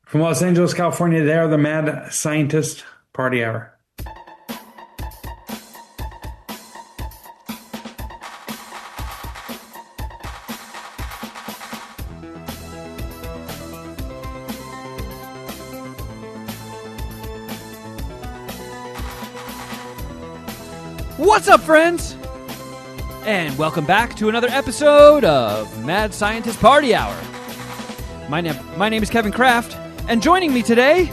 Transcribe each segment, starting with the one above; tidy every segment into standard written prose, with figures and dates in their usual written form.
From Los Angeles, California, they are the Mad Scientist Party Hour. What's up, friends? And welcome back to another episode of Mad Scientist Party Hour. My name is Kevin Kraft, and joining me today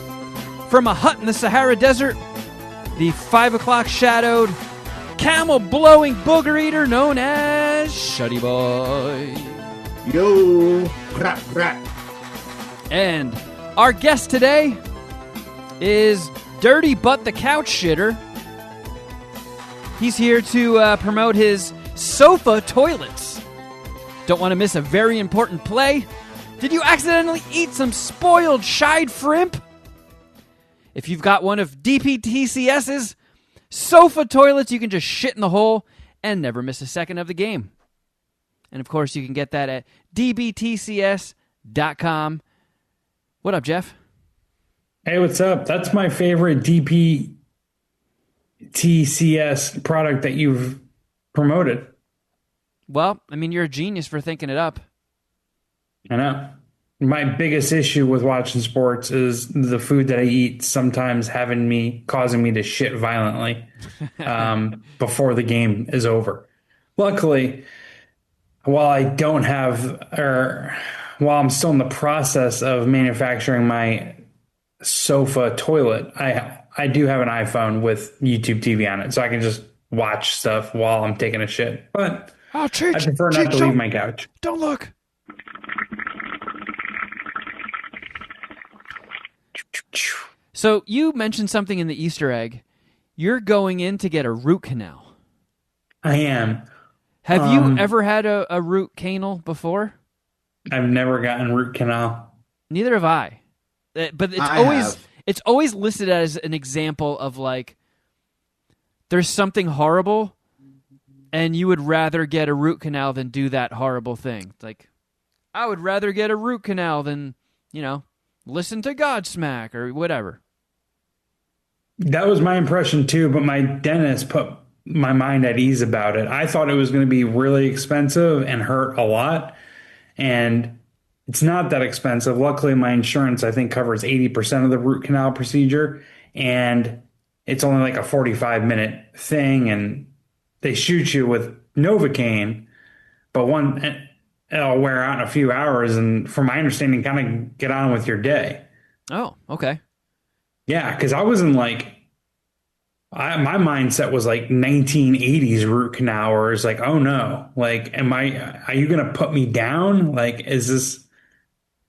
from a hut in the Sahara Desert, the 5 o'clock shadowed, camel-blowing booger eater known as Shuddy Boy. Yo, crap, crap. And our guest today is Dirty Butt the Couch Shitter. He's here to promote his sofa toilets. Don't want to miss a very important play? Did you accidentally eat some spoiled shied shrimp? If you've got one of DPTCS's sofa toilets, you can just shit in the hole and never miss a second of the game. And of course, you can get that at dbtcs.com. What up, Jeff? Hey, what's up? That's my favorite DPTCS product that you've promoted. Well, I mean, you're a genius for thinking it up. I know. My biggest issue with watching sports is the food that I eat sometimes causing me to shit violently before the game is over. Luckily, while I'm still in the process of manufacturing my sofa toilet, I do have an iPhone with YouTube TV on it, so I can just watch stuff while I'm taking a shit. But I prefer not to leave my couch. Don't look. So you mentioned something in the Easter egg. You're going in to get a root canal. I am. Have you ever had a root canal before? I've never gotten root canal. Neither have I. But it's always listed as an example of like there's something horrible and you would rather get a root canal than do that horrible thing. It's like, I would rather get a root canal than, listen to Godsmack or whatever. That was my impression too, but my dentist put my mind at ease about it. I thought it was going to be really expensive and hurt a lot, and it's not that expensive. Luckily, my insurance, I think, covers 80% of the root canal procedure, and it's only like a 45-minute thing, and they shoot you with Novocaine, but it'll wear out in a few hours, and from my understanding, kind of get on with your day. Oh, okay. Yeah, because I wasn't like, my mindset was like 1980s root canal, where it's like, oh no, like, are you going to put me down? Like, is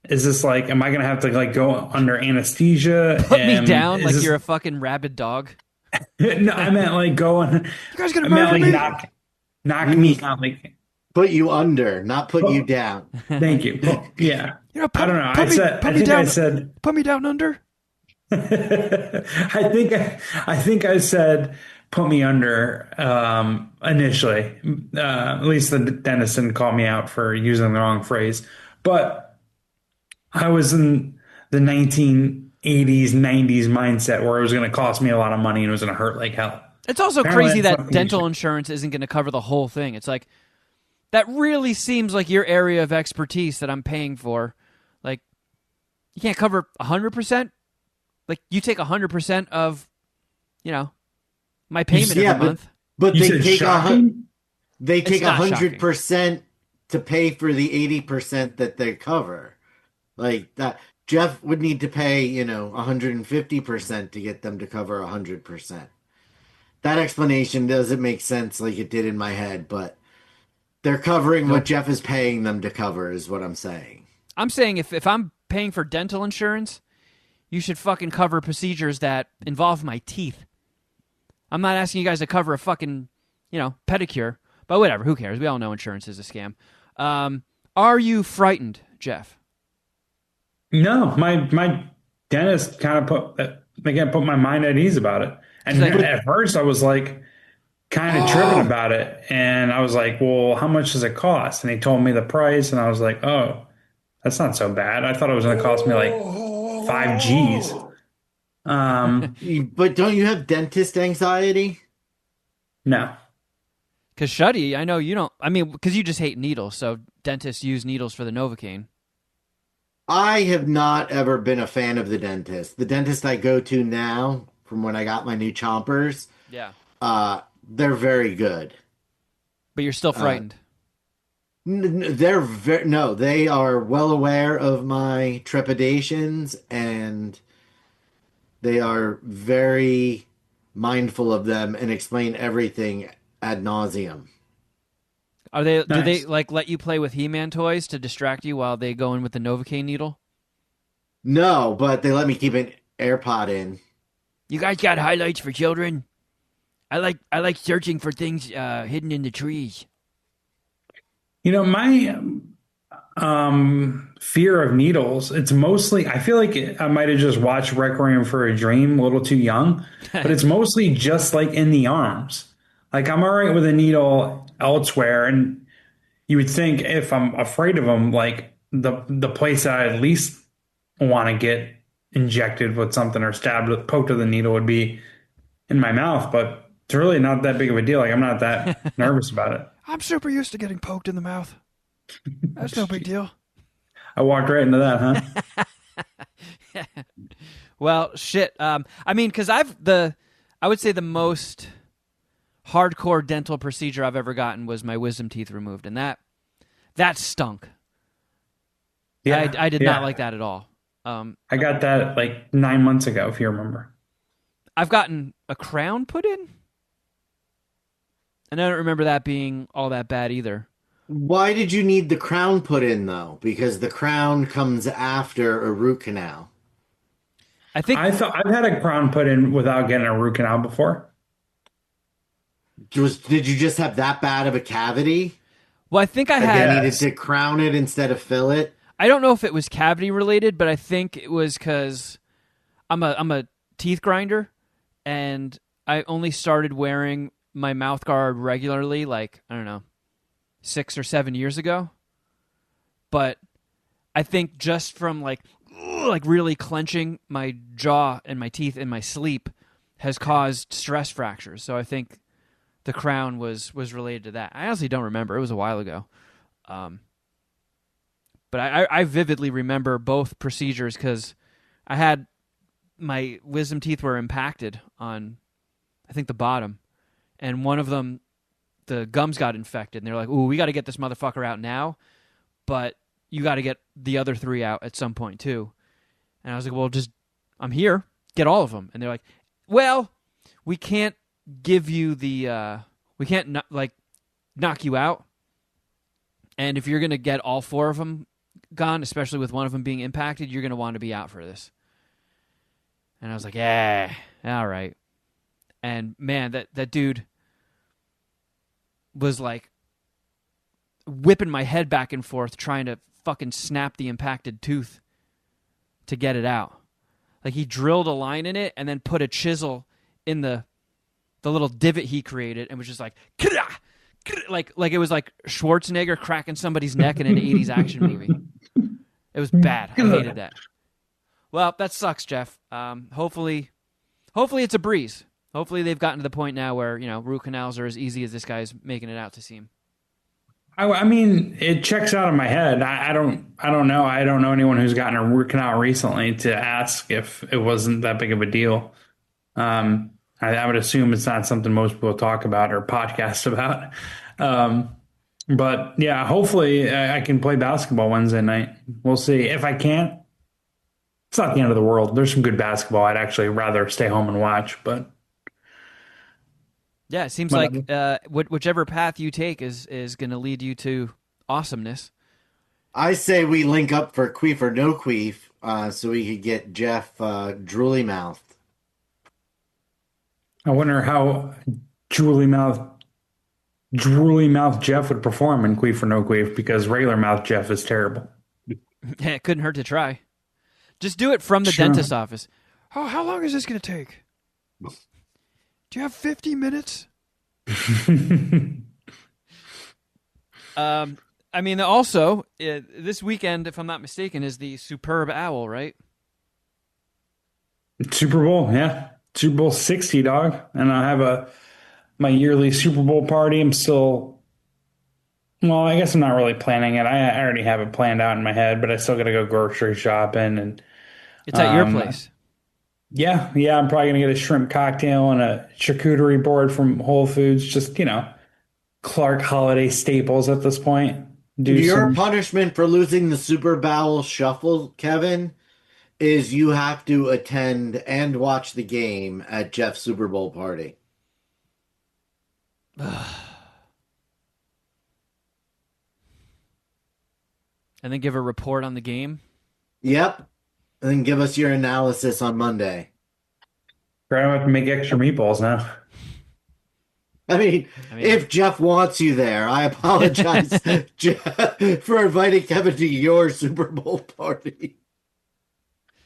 this like, am I going to have to like go under anesthesia? Put me down like you're a fucking rabid dog? No, I meant like go on. You guys going to murder me? Knock me out, like. Put you under, not put you down. Thank you. Yeah. I don't know. I said, put me down under. I think I said put me under initially. At least the dentist didn't call me out for using the wrong phrase. But I was in the 1980s, 90s mindset where it was going to cost me a lot of money and it was going to hurt like hell. It's also crazy that dental insurance isn't going to cover the whole thing. It's like, that really seems like your area of expertise that I'm paying for. Like, you can't cover 100%? Like, you take 100% of, my payment every month. But they take 100% to pay for the 80% that they cover. Like, that Jeff would need to pay, 150% to get them to cover 100%. That explanation doesn't make sense like it did in my head, but they're covering what Jeff is paying them to cover is what I'm saying. I'm saying if I'm paying for dental insurance, you should fucking cover procedures that involve my teeth. I'm not asking you guys to cover a fucking, pedicure. But whatever, who cares? We all know insurance is a scam. Are you frightened, Jeff? No, my dentist kind of put my mind at ease about it. And at first I was like kind of tripping about it. And I was like, well, how much does it cost? And he told me the price. And I was like, oh, that's not so bad. I thought it was going to cost me like five G's. But don't you have dentist anxiety? No. Because Shuddy, I know you don't. I mean, because you just hate needles, so dentists use needles for the Novocaine. I have not ever been a fan of the dentist. The dentist I go to now, from when I got my new chompers, Yeah. they're very good. But you're still Uh, frightened. they're very no, they are well aware of my trepidations and they are very mindful of them and explain everything ad nauseum. Are they? Do they Nice. like let you play with He-Man toys to distract you while they go in with the Novocaine needle? No, but they let me keep an AirPod in. You guys got highlights for children? I like searching for things hidden in the trees. My fear of needles, it's mostly, I feel like I might have just watched Requiem for a Dream a little too young, but it's mostly just like in the arms. Like I'm all right with a needle elsewhere, and you would think if I'm afraid of them, like the place that I at least want to get injected with something or stabbed with poked with a needle would be in my mouth, but it's really not that big of a deal. Like I'm not that nervous about it. I'm super used to getting poked in the mouth. That's no big deal. I walked right into that, huh? Well, shit. I mean, because I would say the most hardcore dental procedure I've ever gotten was my wisdom teeth removed, and that stunk. Yeah, I did not yeah. like that at all. I got that like 9 months ago, if you remember. I've gotten a crown put in, and I don't remember that being all that bad either. Why did you need the crown put in though? Because the crown comes after a root canal. I think. I thought I've had a crown put in without getting a root canal before. Did you just have that bad of a cavity Well, I think I that they had. needed Yes. to crown it instead of fill it? I don't know if it was cavity related, but I think it was because I'm a teeth grinder, and I only started wearing my mouth guard regularly, like I don't know, 6 or 7 years ago. But I think just from like really clenching my jaw and my teeth in my sleep has caused stress fractures. So I think the crown was related to that. I honestly don't remember. It was a while ago. Um, but I vividly remember both procedures because I had my wisdom teeth were impacted on, I think, the bottom, and one of them, the gums got infected, and they're like, "Ooh, we got to get this motherfucker out now," but you got to get the other three out at some point too. And I was like, "Well, just I'm here, get all of them," and they're like, "Well, we can't give you the we can't like knock you out, and if you're gonna get all four of them gone, especially with one of them being impacted, you're gonna want to be out for this." And I was like, "Yeah, all right." And man, that dude was like whipping my head back and forth, trying to fucking snap the impacted tooth to get it out. Like he drilled a line in it and then put a chisel in the little divot he created and was just like, "Kra! Kra!" like it was like Schwarzenegger cracking somebody's neck in an 80s action movie. It was bad. I hated that. Well, that sucks, Jeff. Hopefully it's a breeze. Hopefully they've gotten to the point now where, root canals are as easy as this guy's making it out to seem. I mean, it checks out in my head. I don't know. I don't know anyone who's gotten a root canal recently to ask if it wasn't that big of a deal. I would assume it's not something most people talk about or podcast about. But yeah, hopefully I can play basketball Wednesday night. We'll see. If I can't, it's not the end of the world. There's some good basketball. I'd actually rather stay home and watch, but Yeah, it seems whatever. like whichever path you take is going to lead you to awesomeness. I say we link up for queef or no queef, so we could get Jeff drooly mouthed. I wonder how drooly mouth drooly mouth Jeff would perform in Queef or No Queef because regular mouth Jeff is terrible. Yeah, it couldn't hurt to try. Just do it from the Sure. dentist's office. Oh, how long is this going to take? Do you have 50 minutes? I mean, also, this weekend, if I'm not mistaken, is the Superb Owl, right? Super Bowl, yeah. Super Bowl 60, dog. And I have my yearly Super Bowl party. I'm still, well, I guess I'm not really planning it. I already have it planned out in my head, but I still got to go grocery shopping. And It's at your um, place. yeah, I'm probably gonna get a shrimp cocktail and a charcuterie board from Whole Foods. Just, Clark holiday staples at this point. Do Your some. punishment for losing the Super Bowl shuffle, Kevin, is you have to attend and watch the game at Jeff's Super Bowl party. And then give a report on the game. Yep. And then give us your analysis on Monday. We're gonna have to make extra meatballs now. I mean, I mean, if Jeff wants you there, I apologize, Jeff, for inviting Kevin to your Super Bowl party.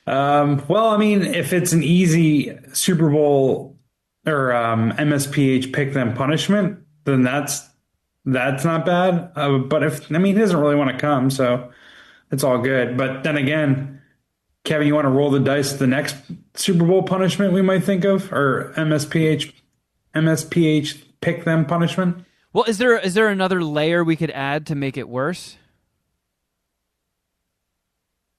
Well, I mean, if it's an easy Super Bowl or MSPH pick them punishment, then that's not bad. But if I mean, he doesn't really want to come, so it's all good. But then again, Kevin, you want to roll the dice the next Super Bowl punishment we might think of, or MSPH pick them punishment? well, is there another layer we could add to make it worse?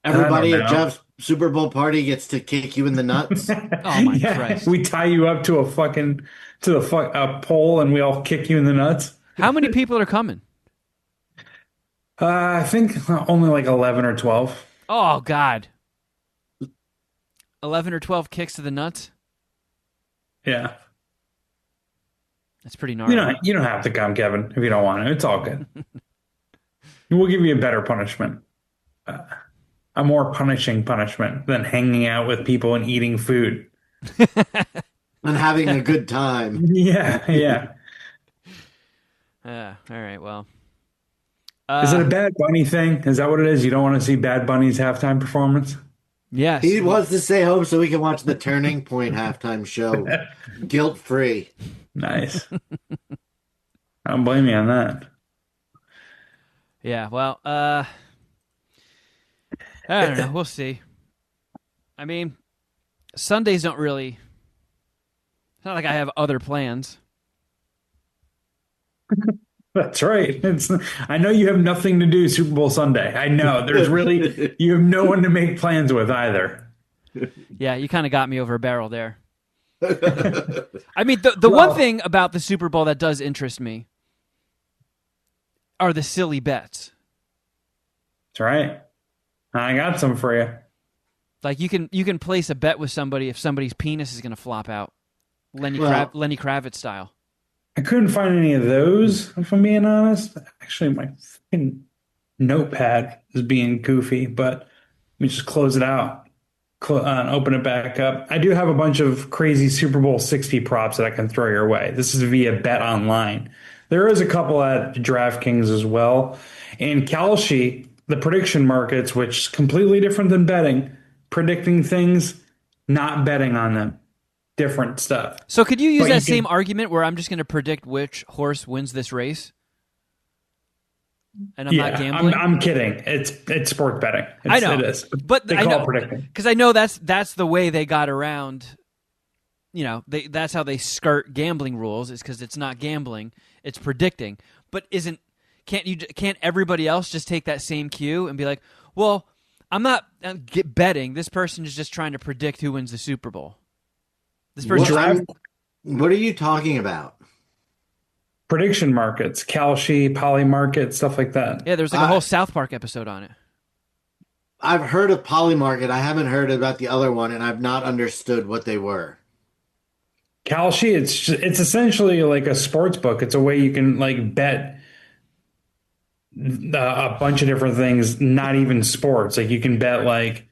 I don't Everybody at know. Jeff's Super Bowl party gets to kick you in the nuts. Oh my Yeah, Christ! we tie you up to a pole and we all kick you in the nuts. How many people are coming? I think only like 11 or 12. Oh God, 11 or 12 kicks to the nuts. Yeah. That's pretty gnarly. You don't have to come, Kevin, if you don't want to. It's all good. We'll give you a better punishment. A more punishing punishment than hanging out with people and eating food. And having a good time. Yeah, yeah. All right. Well, Is it a Bad Bunny thing? Is that what it is? You don't want to see Bad Bunny's halftime performance? yes. He wants to stay home so we can watch the Turning Point halftime show guilt free. Nice. I don't blame you on that. Yeah. Well, I don't know. We'll see. I mean, Sundays don't really. It's not like I have other plans. That's right. I know you have nothing to do Super Bowl Sunday. I know. You have no one to make plans with either. Yeah, you kind of got me over a barrel there. I mean, the one thing about the Super Bowl that does interest me are the silly bets. That's right. I got some for you. Like you can place a bet with somebody if somebody's penis is going to flop out, Lenny Kravitz style. I couldn't find any of those, if I'm being honest. Actually, my fucking notepad is being goofy, but let me just close it out and open it back up. I do have a bunch of crazy Super Bowl 60 props that I can throw your way. This is via Bet Online. There is a couple at DraftKings as well. And Kalshi, the prediction markets, which is completely different than betting, predicting things, not betting on them. Different stuff. So could you use But that you same can- argument where I'm just going to predict which horse wins this race? And I'm Yeah, not gambling? I'm kidding. It's sports betting. I know. It is. But They I call know, it predicting. because I know that's the way they got around. You know, that's how they skirt gambling rules. Is because it's not gambling, it's predicting. But can't everybody else just take that same cue and be like, well, I'm not betting. This person is just trying to predict who wins the Super Bowl. This person. What are you talking about? Prediction markets, Kalshi, Polymarket, stuff like that. Yeah, there was like a whole South Park episode on it. I've heard of Polymarket. I haven't heard about the other one, and I've not understood what they were. Kalshi, it's essentially like a sports book. It's a way you can like bet a bunch of different things, not even sports. Like you can bet let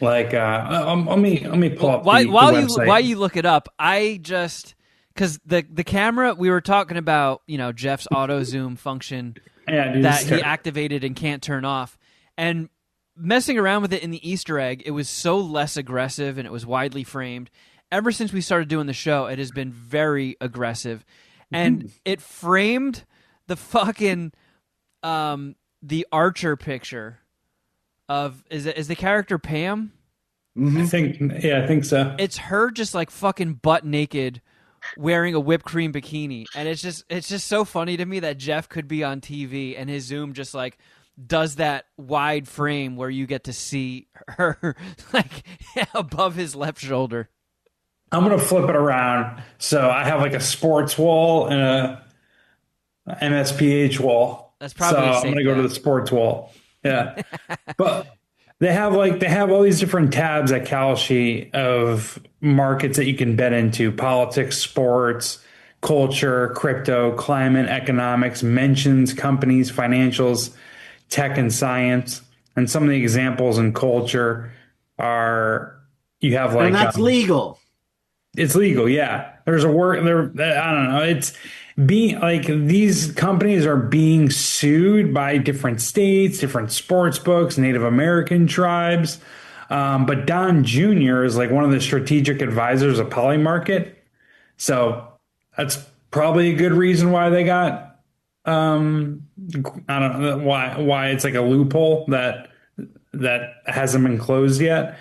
me pull up the website. While you look it up, I just because the camera we were talking about, Jeff's auto zoom function Yeah, dude, that he activated and can't turn off, and messing around with it in the Easter egg, it was so less aggressive and it was widely framed. Ever since we started doing the show, it has been very aggressive, and it framed the fucking the Archer picture of is the character Pam Hmm. I think so. It's her just like fucking butt naked wearing a whipped cream bikini, and it's just so funny to me that Jeff could be on TV and his Zoom just like does that wide frame where you get to see her like above his left shoulder. I'm gonna flip it around. So I have like a sports wall and a MSPH wall. That's So probably a I'm safe gonna go to bet. the sports wall. Yeah. But they have all these different tabs at Kalshi of markets that you can bet into: politics, sports, culture, crypto, climate, economics, mentions, companies, financials, tech, and science. And some of the examples in culture are you have And like that's legal. it's legal, yeah. There's a word there. I don't know. It's being like these companies are being sued by different states, different sports books, Native American tribes. But Don Jr. is like one of the strategic advisors of Polymarket. So that's probably a good reason why they got I don't know why it's like a loophole that hasn't been closed yet.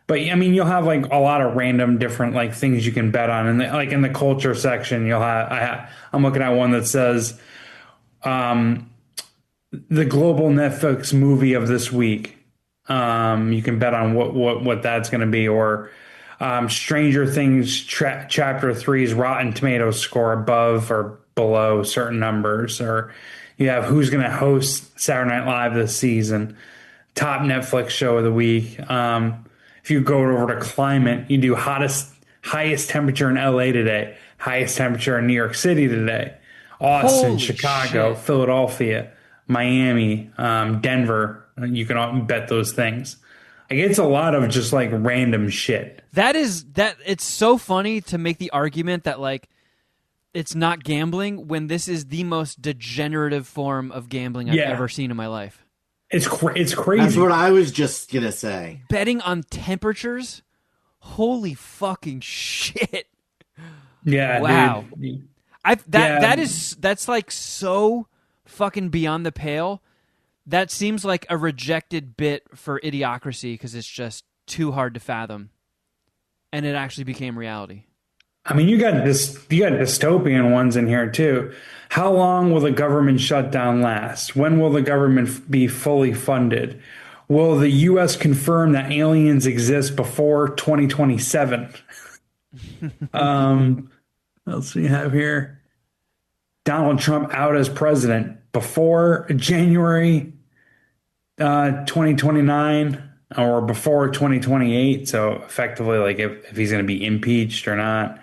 But I mean, you'll have like a lot of random different like things you can bet on, and like in the culture section, I'm looking at one that says the global Netflix movie of this week. You can bet on what that's going to be, or Stranger Things Chapter Three's Rotten Tomatoes score above or below certain numbers, or you have who's going to host Saturday Night Live this season, top Netflix show of the week. If you go over to climate, you do highest temperature in LA today, highest temperature in New York City today, Austin, Holy Chicago, shit. Philadelphia, Miami, Denver. You can all bet those things. Like it's a lot of just like random shit. That it's so funny to make the argument that like it's not gambling when this is the most degenerative form of gambling I've Yeah, ever seen in my life. it's That's crazy. what I was just gonna say. Betting on temperatures? Holy fucking shit. Yeah, Wow. dude. Yeah, That's like so fucking beyond the pale. That seems like a rejected bit for Idiocracy because it's just too hard to fathom. And it actually became reality. I mean, you got dystopian ones in here too. How long will the government shutdown last? When will the government be fully funded? Will the US confirm that aliens exist before 2027? What else do you have here? Donald Trump out as president before January 2029 or before 2028. So effectively, like if he's going to be impeached or not.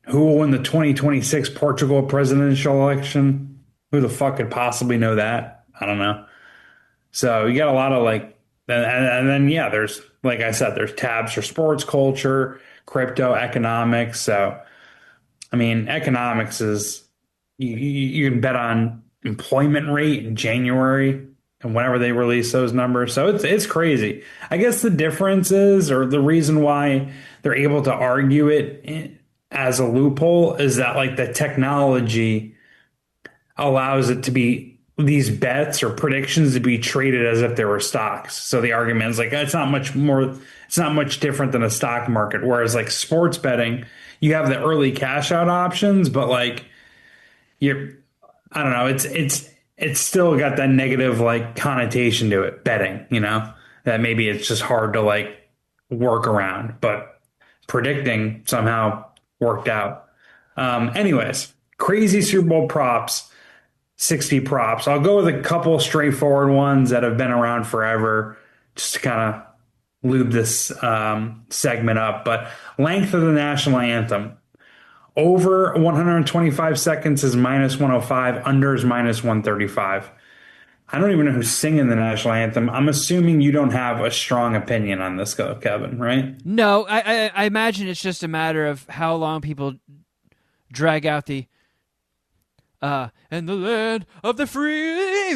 Who will win the 2026 Portugal presidential election? Who the fuck could possibly know that? I don't know. So you got a lot of like, and then yeah, there's like I said, there's tabs for sports, culture, crypto, economics. So I mean, economics is you can bet on employment rate in January and whenever they release those numbers. So it's crazy. I guess the difference is, or the reason why they're able to argue it as a loophole is that like the technology allows it to be these bets or predictions to be traded as if they were stocks. So the argument is like it's not much different than a stock market. Whereas like sports betting, you have the early cash out options, but like you're I don't know, it's still got that negative like connotation to it, betting, that maybe it's just hard to like work around, but predicting somehow worked out. Anyways, crazy Super Bowl props, 60 props. I'll go with a couple straightforward ones that have been around forever just to kind of lube this segment up. But length of the national anthem. Over 125 seconds is minus 105. Under is minus 135. I don't even know who's singing the national anthem. I'm assuming you don't have a strong opinion on this, Kevin, right? No, I imagine it's just a matter of how long people drag out the and the land of the free.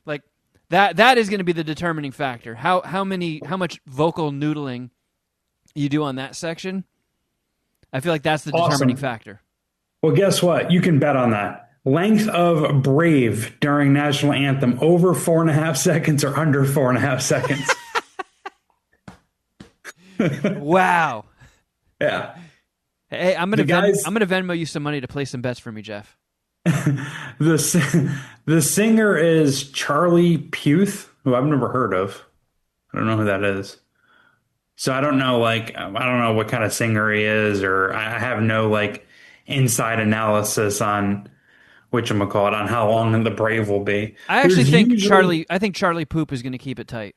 Like that is going to be the determining factor. How much vocal noodling you do on that section. I feel like that's the determining Awesome. factor. Well, guess what? You can bet on that. Length of Brave during national anthem, over 4.5 seconds or under 4.5 seconds. Wow. Yeah. Hey, The I'm guys, gonna Venmo you some money to play some bets for me, Jeff. the singer is Charlie Puth, who I've never heard of. I don't know who that is. So I don't know, like, I don't know what kind of singer he is, or I have no like inside analysis on whatchamacallit, on how long the Brave will be. I actually There's think usually Charlie Poop is gonna keep it tight.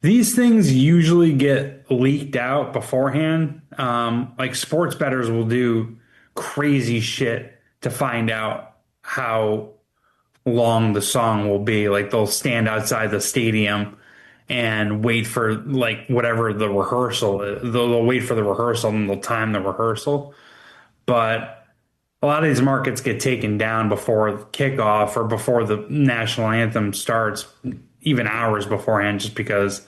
These things usually get leaked out beforehand. Like sports bettors will do crazy shit to find out how long the song will be. Like they'll stand outside the stadium and wait for like whatever the rehearsal is. They'll wait for the rehearsal and they'll time the rehearsal. But a lot of these markets get taken down before kickoff or before the national anthem starts, even hours beforehand, just because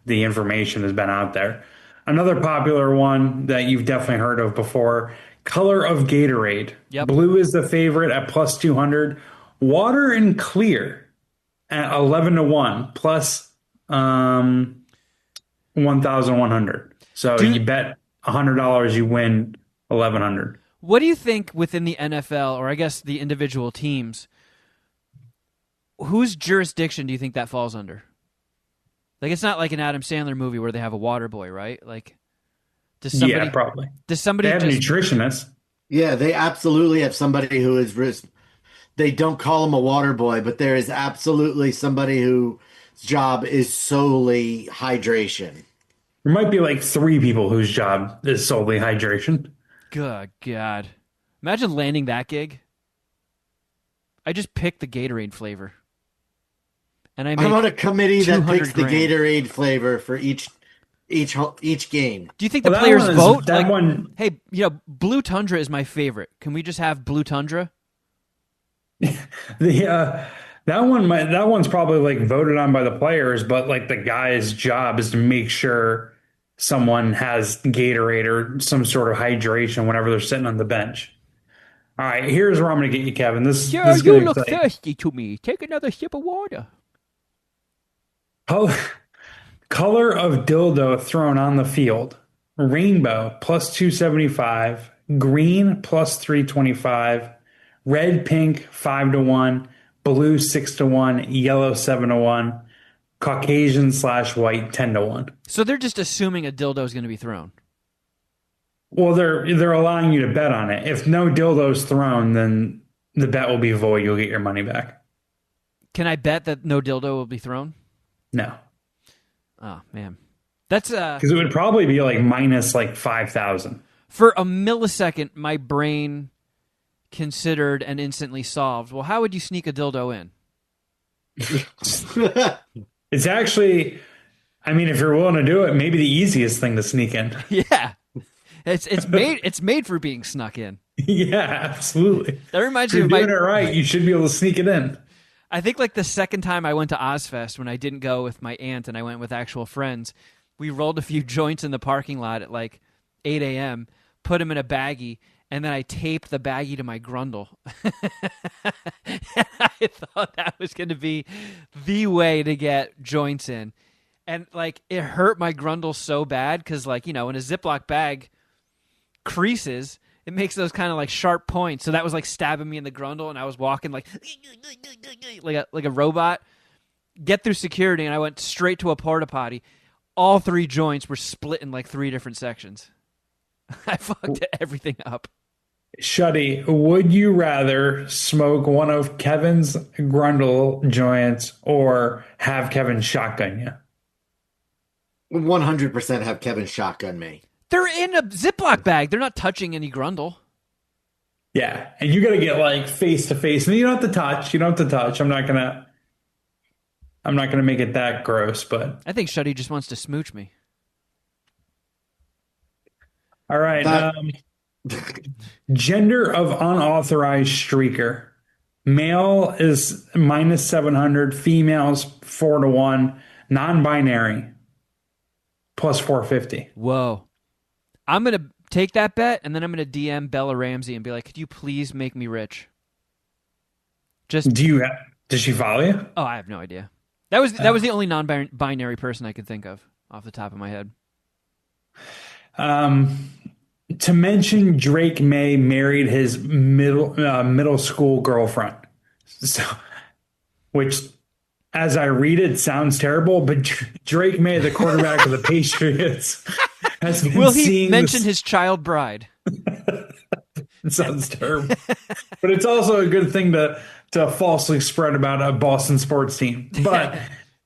the information has been out there. Another popular one that you've definitely heard of before, color of Gatorade. Yep. Blue is the favorite at plus 200. Water and clear at 11 to 1 plus 1,100. So Do you bet $100, you win 1,100. What do you think within the NFL, or I guess the individual teams, whose jurisdiction do you think that falls under? Like, it's not like an Adam Sandler movie where they have a water boy, right? Like, Yeah, probably. does They somebody have just nutritionists. Yeah, they absolutely have somebody who is they don't call him a water boy, but there is absolutely somebody whose job is solely hydration. There might be like three people whose job is solely hydration. good God. Imagine landing that gig. I just picked the Gatorade flavor. And I I'm make on a committee that 200 picks the grand. Gatorade flavor for each game. Do you think Well, the that players one is vote? that Like, one. hey, Blue Tundra is my favorite. Can we just have Blue Tundra? The that one's probably like voted on by the players, but like the guy's job is to make sure someone has Gatorade or some sort of hydration whenever they're sitting on the bench. All right, here's where I'm going to get you, Kevin. This is going to excite you. thirsty to me. Take another sip of water. Color, color of dildo thrown on the field: rainbow plus 275, green plus 325, red, pink 5 to 1, blue 6 to 1, yellow 7 to 1, Caucasian slash white 10 to 1. So they're just assuming a dildo is going to be thrown. Well, they're allowing you to bet on it. If no dildo's thrown, then the bet will be void. You'll get your money back. Can I bet that no dildo will be thrown? No, Oh, man. That's because it would probably be like minus like 5,000. for a millisecond, my brain considered and instantly solved. Well, how would you sneak a dildo in? It's actually, I mean, if you're willing to do it, maybe the easiest thing to sneak in. Yeah. It's made for being snuck in. Yeah, absolutely. That reminds If me you're of doing it right, you should be able to sneak it in. I think like the second time I went to Ozfest when I didn't go with my aunt and I went with actual friends, we rolled a few joints in the parking lot at like 8 a.m., put them in a baggie, and then I taped the baggie to my grundle. I thought that was going to be the way to get joints in. And like it hurt my grundle so bad because like, in a Ziploc bag, creases, it makes those kind of like sharp points. So that was like stabbing me in the grundle, and I was walking like like a robot. Get through security, and I went straight to a porta potty. All three joints were split in like 3 different sections. I fucked everything up. Shuddy, would you rather smoke one of Kevin's grundle joints or have Kevin shotgun you? 100% have Kevin shotgun me. They're in a Ziploc bag. They're not touching any grundle. Yeah, and you got to get like face to face, and you don't have to touch. You don't have to touch. I'm not gonna make it that gross, but I think Shuddy just wants to smooch me. all right. That- Gender of unauthorized streaker: male is minus 700, females 4 to 1, non-binary plus 450. Whoa. I'm going to take that bet, and then I'm going to DM Bella Ramsey and be like, could you please make me rich? Just, Does she follow you? oh, I have no idea. That was the only non-binary person I could think of off the top of my head. Um, to mention Drake May married his middle school girlfriend. So, which, as I read it, sounds terrible. But Drake May, the quarterback of the Patriots, has been Will he seeing mention this. his child bride? It sounds terrible, but it's also a good thing to falsely spread about a Boston sports team. But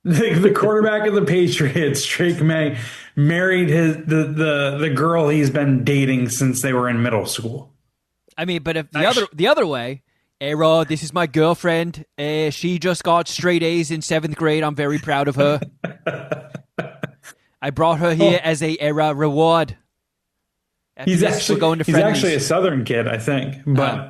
the quarterback of the Patriots, Drake May, married the girl he's been dating since they were in middle school. I mean, but if the other way, hey Rod, this is my girlfriend. She just got straight A's in 7th grade. I'm very proud of her. I brought her here as a reward. After He's this, actually we're going to he's friendlies. actually a Southern kid, I think, but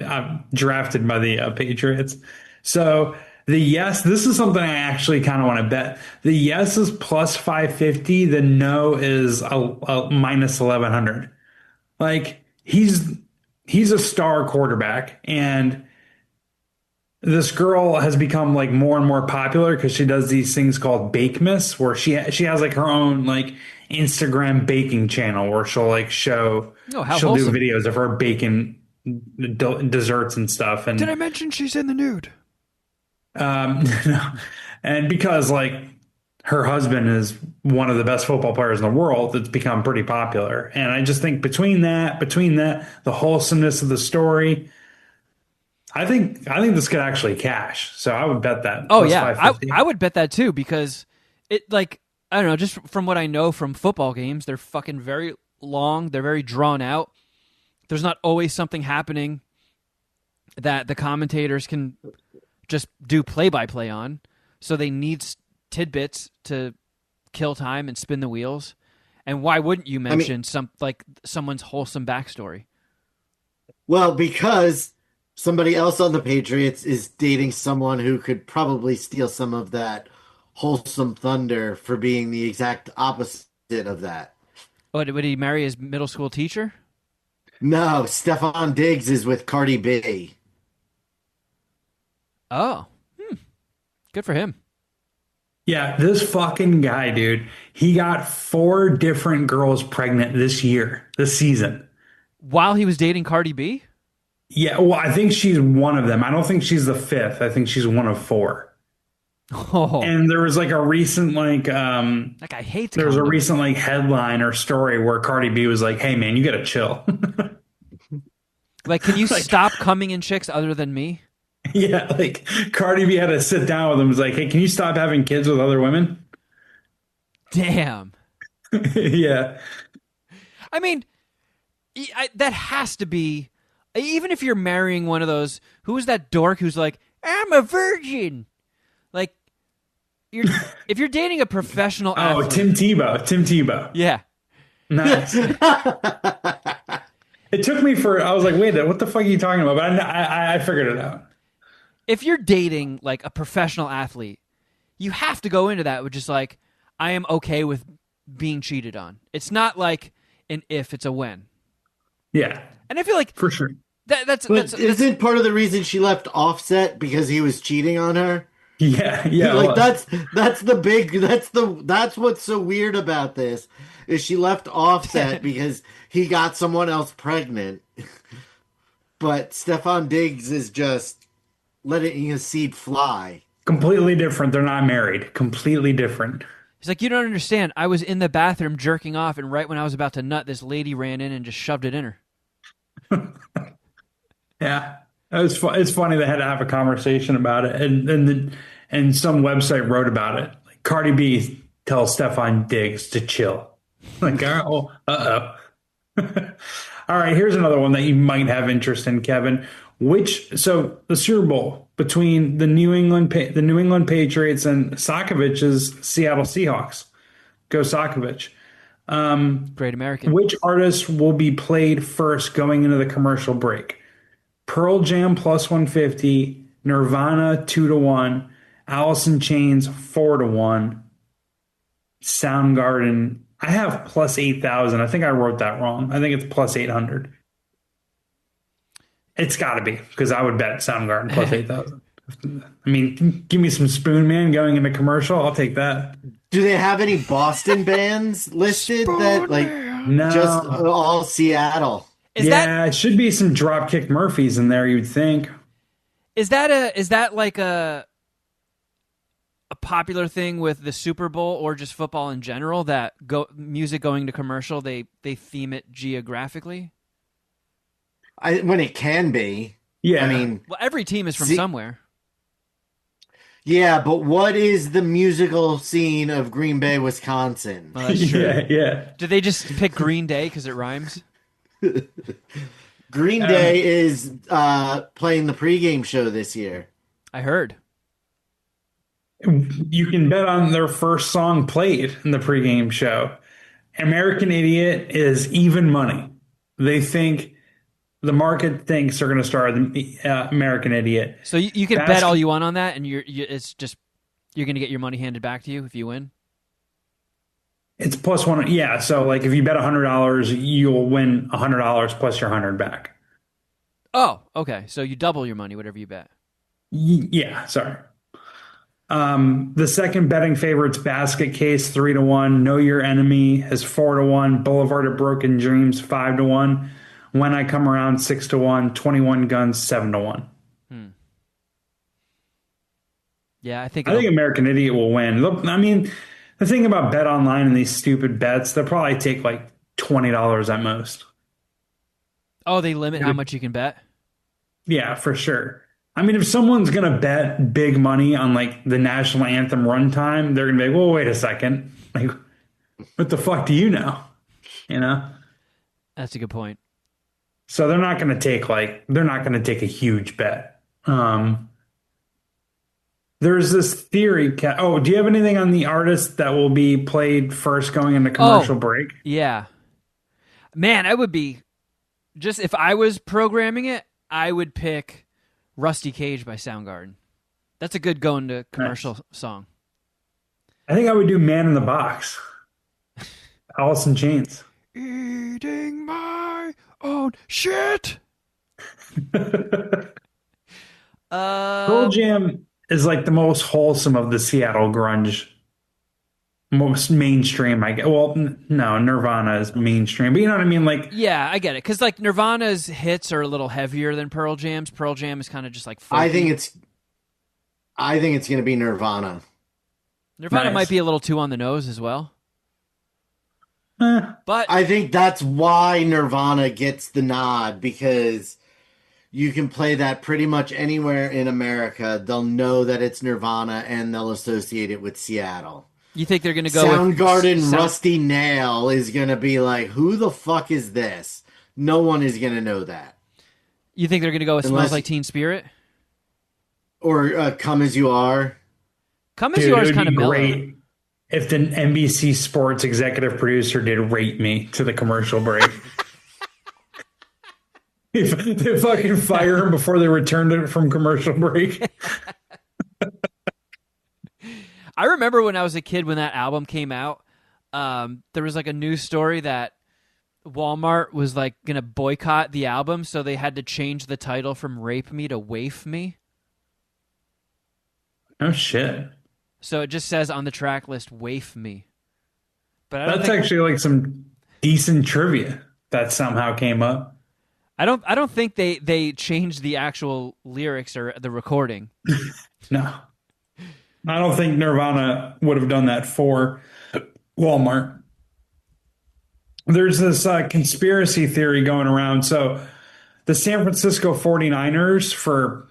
drafted by the Patriots. So the yes, this is something I actually kind of want to bet. The yes is plus 550. The no is a minus 1100. Like he's a star quarterback, and this girl has become like more and more popular because she does these things called Bakemas, where she has like her own like Instagram baking channel where she'll like show how she'll wholesome. do videos of her baking desserts and stuff. And Did I mention she's in the nude? no. And because like her husband is one of the best football players in the world, it's become pretty popular. And I just think between that, the wholesomeness of the story, I think this could actually cash. So I would bet that. Oh plus yeah, 550. I would bet that too because it like I don't know, just from what I know from football games, they're fucking very long, they're very drawn out. There's not always something happening that the commentators can just do play-by-play on, so they need tidbits to kill time and spin the wheels. And why wouldn't you mention someone's wholesome backstory? Well, because somebody else on the Patriots is dating someone who could probably steal some of that wholesome thunder for being the exact opposite of that. Would he marry his middle school teacher? No, Stefon Diggs is with Cardi B. Oh, good for him. Yeah, this fucking guy, dude, he got 4 different girls pregnant this season. While he was dating Cardi B? Yeah, well, I think she's one of them. I don't think she's the 5th. I think she's one of 4. Oh, And there was like a recent that guy hates there was a condoms. recent like headline or story where Cardi B was like, "Hey man, you gotta chill." Like, can you stop coming in chicks other than me? Yeah, like Cardi B had to sit down with him. Was like, "Hey, can you stop having kids with other women?" Damn. Yeah, I mean, that has to be, even if you're marrying one of those, who is that dork who's like, I'm a virgin? Like, if you're dating a professional oh, athlete. Tim Tebow. Yeah. Nice. It took me I was like, wait, what the fuck are you talking about? But I figured it out. If you're dating, like, a professional athlete, you have to go into that with just like, I am okay with being cheated on. It's not like an if, it's a when. Yeah, And I feel like for sure. that's Isn't part of the reason she left Offset because he was cheating on her? Yeah, yeah. Like well, that's what's so weird about this is she left Offset because he got someone else pregnant. But Stefon Diggs is just letting his seed fly. completely different. They're not married. Completely different. He's like, you don't understand. I was in the bathroom jerking off, and right when I was about to nut, this lady ran in and just shoved it in her. Yeah, it's funny they had to have a conversation about it, and some website wrote about it. Like Cardi B tells Stefon Diggs to chill. Like, oh, all right. Here's another one that you might have interest in, Kevin. So the Super Bowl between the New England Patriots and Sokovich's Seattle Seahawks. Go Sokovich. Great American. Which artist will be played first going into the commercial break? Pearl Jam plus 150, Nirvana 2-1, Alice in Chains 4-1, Soundgarden I have plus 8,000. I think I wrote that wrong. I think it's plus 800. It's got to be because I would bet Soundgarden plus 8,000. I mean, give me some Spoon Man going into commercial. I'll take that. Do they have any Boston bands listed that like Spoon. just No. all Seattle? Is that Yeah, it should be some Dropkick Murphys in there, you'd think. is that like a popular thing with the Super Bowl or just football in general that music going to commercial they theme it geographically? When it can be. I Yeah. mean, Well, every team is from see, somewhere. yeah, but what is the musical scene of Green Bay, Wisconsin? Well, that's true. Yeah, yeah. Did they just pick Green Day because it rhymes? Green Day is playing the pregame show this year. I heard. You can bet on their first song played in the pregame show. American Idiot is even money. They think the market thinks they're going to star the American Idiot. So you can bet Basket- all you want on that, and it's just you're going to get your money handed back to you if you win. It's plus one. Yeah. So like if you bet $100, you'll win $100 plus your 100 back. Oh, okay. So you double your money, whatever you bet. Yeah. Sorry. The second betting favorite's Basket Case 3-1. Know Your Enemy is 4-1. Boulevard of Broken Dreams 5-1. When I Come Around 6-1. 21 Guns 7-1. Yeah, I think I think American Idiot will win. I mean, the thing about Bet Online and these stupid bets, they'll probably take like $20 at most. Oh, they limit how much you can bet? Yeah, for sure. I mean, if someone's gonna bet big money on like the national anthem runtime, they're gonna be like, "Well, wait a second, like, what the fuck do you know?" You know. That's a good point. So they're not gonna take a huge bet. There's this theory. Oh, do you have anything on the artist that will be played first going into commercial break? Yeah. Man, I would be just if I was programming it, I would pick Rusty Cage by Soundgarden. That's a good going to commercial song. I think I would do Man in the Box. Alice in Chains. Eating my own shit. Pearl Jam is like the most wholesome of the Seattle grunge. Most mainstream, I guess. Well, no, Nirvana is mainstream, but you know what I mean? Like, Yeah, I get it. Because like Nirvana's hits are a little heavier than Pearl Jam's. Pearl Jam is kind of just like folky. I think it's going to be Nirvana. Nirvana Nice. might be a little too on the nose as well. But I think that's why Nirvana gets the nod because you can play that pretty much anywhere in America. They'll know that it's Nirvana and they'll associate it with Seattle. you think they're going to go Soundgarden with Rusty Nail is going to be like, who the fuck is this? No one is going to know that. You think they're going to go with Unless- Smells Like Teen Spirit? Or Come As You Are. Come As dude, You it Are is would kind be of mellow. great if the NBC Sports executive producer did Rate Me to the commercial break. If they fucking fire him before they returned it from commercial break. I remember when I was a kid when that album came out, there was like a news story that Walmart was like going to boycott the album, so they had to change the title from Rape Me to Waif Me. Oh shit. So it just says on the track list, Waif Me. But I don't That's think, actually like some decent trivia that somehow came up. I don't think they changed the actual lyrics or the recording. No. I don't think Nirvana would have done that for Walmart. There's this conspiracy theory going around. So the San Francisco 49ers for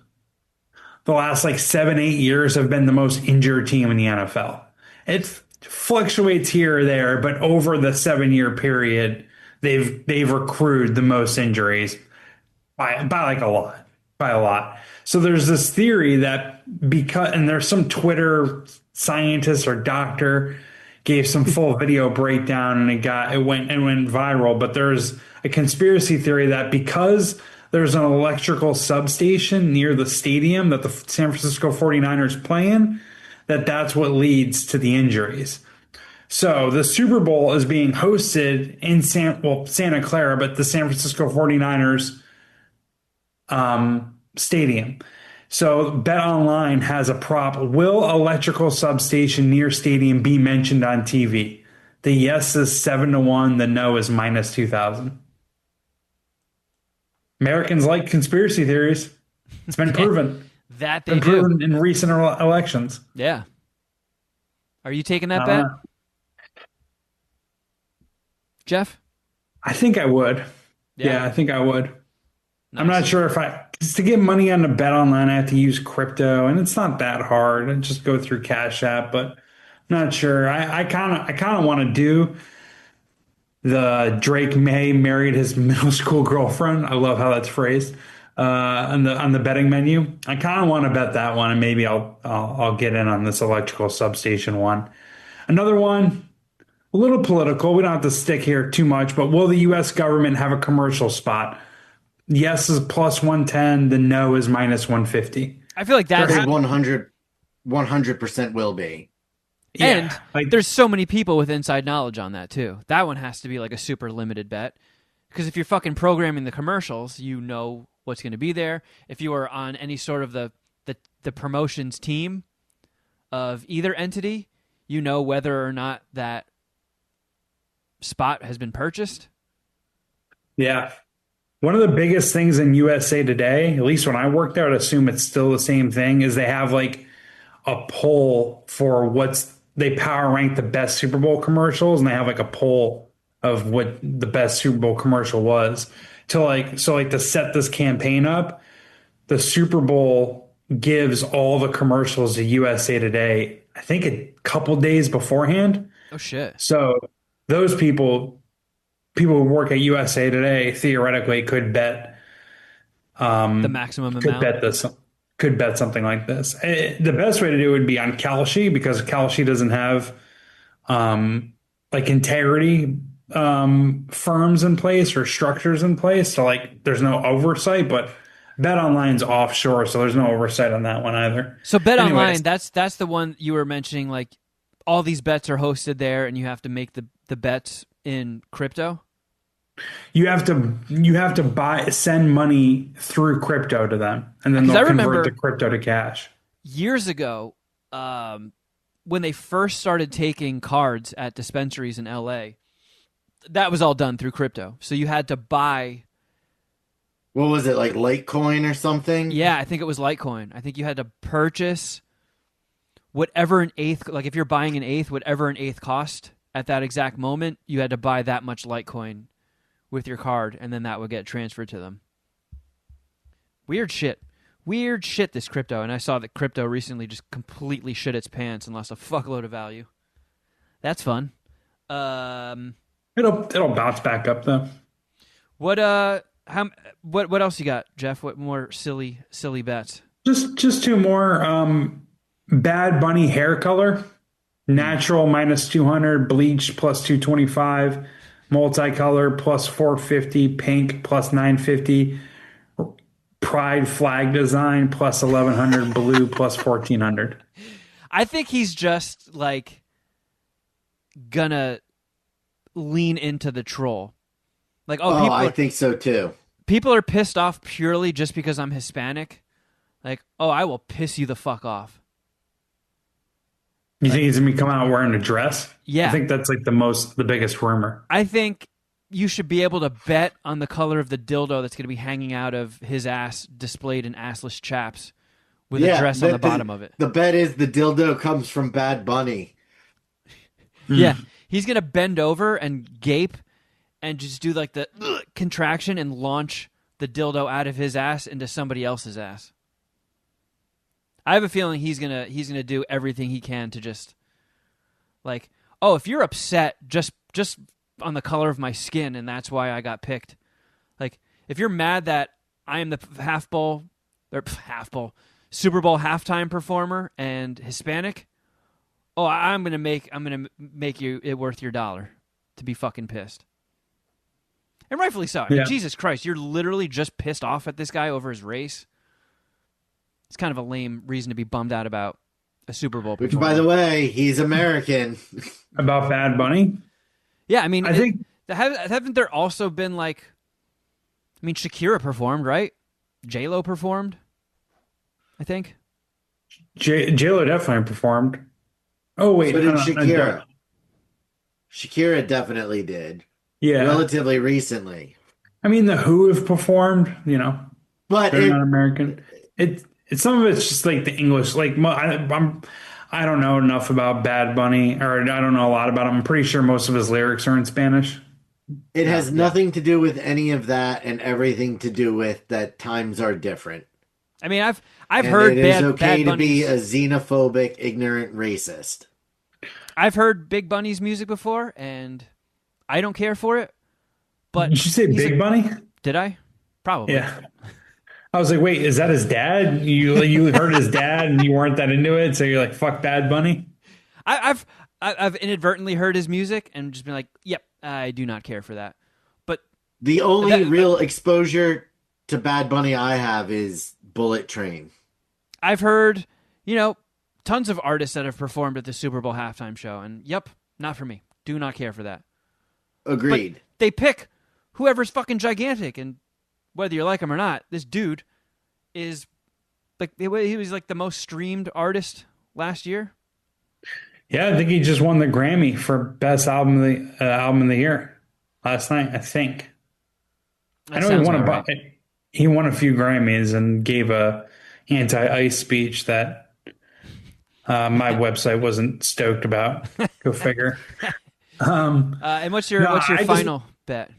the last like 7-8 years have been the most injured team in the NFL. It fluctuates here or there, but over the 7-year period, they've accrued the most injuries by like a lot. So there's this theory that and there's some Twitter scientist or doctor gave some full video breakdown and it went viral. But there's a conspiracy theory that because there's an electrical substation near the stadium that the San Francisco 49ers play in, that's what leads to the injuries. So the Super Bowl is being hosted in Santa Clara, but the San Francisco 49ers stadium. So Bet Online has a prop. Will electrical substation near stadium be mentioned on TV? The yes is 7-1. The no is -2,000. Americans like conspiracy theories. It's been proven. That they Been do. proven in recent elections. Yeah. Are you taking that bet, Uh, Jeff? I think I would. Yeah. Yeah, I think I would. I'm Nice. not sure if because to get money on the Bet Online, I have to use crypto, and it's not that hard. I just go through Cash App, but I'm not sure. I kind of want to do the Drake May married his middle school girlfriend. I love how that's phrased on the betting menu. I kind of want to bet that one, and maybe I'll get in on this electrical substation one. Another one, a little political. We don't have to stick here too much, but will the U.S. government have a commercial spot? Yes is +110. The no is -150. I feel like that's... It 100% will be. And Yeah, like there's so many people with inside knowledge on that too. That one has to be like a super limited bet. Because if you're fucking programming the commercials, you know what's going to be there. If you are on any sort of the promotions team of either entity, you know whether or not that spot has been purchased. yeah. One of the biggest things in USA Today, at least when I worked there, I'd assume it's still the same thing, is they have like a poll for they power rank the best Super Bowl commercials, and they have like a poll of what the best Super Bowl commercial was. To set this campaign up, the Super Bowl gives all the commercials to USA Today, I think a couple days beforehand. Oh shit. So those people who work at USA Today theoretically could bet The maximum could amount. bet this could bet something like this. The best way to do it would be on Kalshi, because Kalshi doesn't have like integrity firms in place or structures in place, so like there's no oversight. But Bet Online's offshore, so there's no oversight on that one either. So Bet Anyways, Online, that's the one you were mentioning. Like all these bets are hosted there, and you have to make the bets in crypto. you have to send money through crypto to them, and then 'Cause they'll I remember- convert the crypto to cash. Years ago, when they first started taking cards at dispensaries in LA, that was all done through crypto. So you had to buy. What was it, like Litecoin or something? Yeah, I think it was Litecoin. I think you had to purchase whatever an eighth, like if you're buying an eighth, whatever an eighth cost at that exact moment, you had to buy that much Litecoin with your card, and then that would get transferred to them. Weird shit. Weird shit, this crypto. And I saw that crypto recently just completely shit its pants and lost a fuckload of value. That's fun. It'll bounce back up though. What else you got, Jeff? What more silly bets? Just two more. Bad Bunny hair color, natural -200, bleach +225, multicolor +450, pink +950, pride flag design +1100, blue +1400. I think he's just like gonna lean into the troll. Like, Oh, I think so too. people are pissed off purely just because I'm Hispanic. Like, oh, I will piss you the fuck off. You think he's gonna be coming out wearing a dress? Yeah. I think that's like the biggest rumor. I think you should be able to bet on the color of the dildo that's going to be hanging out of his ass, displayed in assless chaps, with a dress on the bottom of it. The bet is the dildo comes from Bad Bunny. Yeah, he's going to bend over and gape and just do like the contraction and launch the dildo out of his ass into somebody else's ass. I have a feeling he's gonna do everything he can to just like, oh, if you're upset just on the color of my skin and that's why I got picked, like if you're mad that I am the Super Bowl halftime performer and Hispanic, oh, I'm gonna make you it worth your dollar to be fucking pissed. And rightfully so. I mean, Yeah. Jesus Christ, you're literally just pissed off at this guy over his race. It's kind of a lame reason to be bummed out about a Super Bowl Which, by the performer. way, he's American. About Bad Bunny. Yeah, I mean, I think haven't there also been like, I mean, Shakira performed, right? J-Lo performed, I think. J-Lo definitely performed. Oh wait, So did no, Shakira. Shakira definitely did. yeah. Relatively recently. I mean, the Who have performed. But They're not American. Some of it's just like the English. Like I don't know enough about Bad Bunny, or I don't know a lot about him. I'm pretty sure most of his lyrics are in Spanish. it Yeah, has yeah. nothing to do with any of that and everything to do with that times are different. I mean, I've And it heard is Bad okay to be Bunny's. a xenophobic, ignorant racist. I've heard Big Bunny's music before, and I don't care for it. But Did you say he's Big like, Bunny? did I? Probably. Yeah. I was like, wait, is that his dad? You heard his dad and you weren't that into it, so you're like, fuck Bad Bunny. I've inadvertently heard his music and just been like, yep, I do not care for that. But The only that, real exposure to Bad Bunny I have is Bullet Train. I've heard, tons of artists that have performed at the Super Bowl halftime show, and yep, not for me. Do not care for that. But Agreed. they pick whoever's fucking gigantic, and whether you like him or not, this dude is like he was like the most streamed artist last year. Yeah, I think he just won the Grammy for best album of the year last night. I think. I That know he sounds won about right. he won a few Grammys and gave a anti-ice speech that my website wasn't stoked about. Go figure. And what's No, your I just final bet?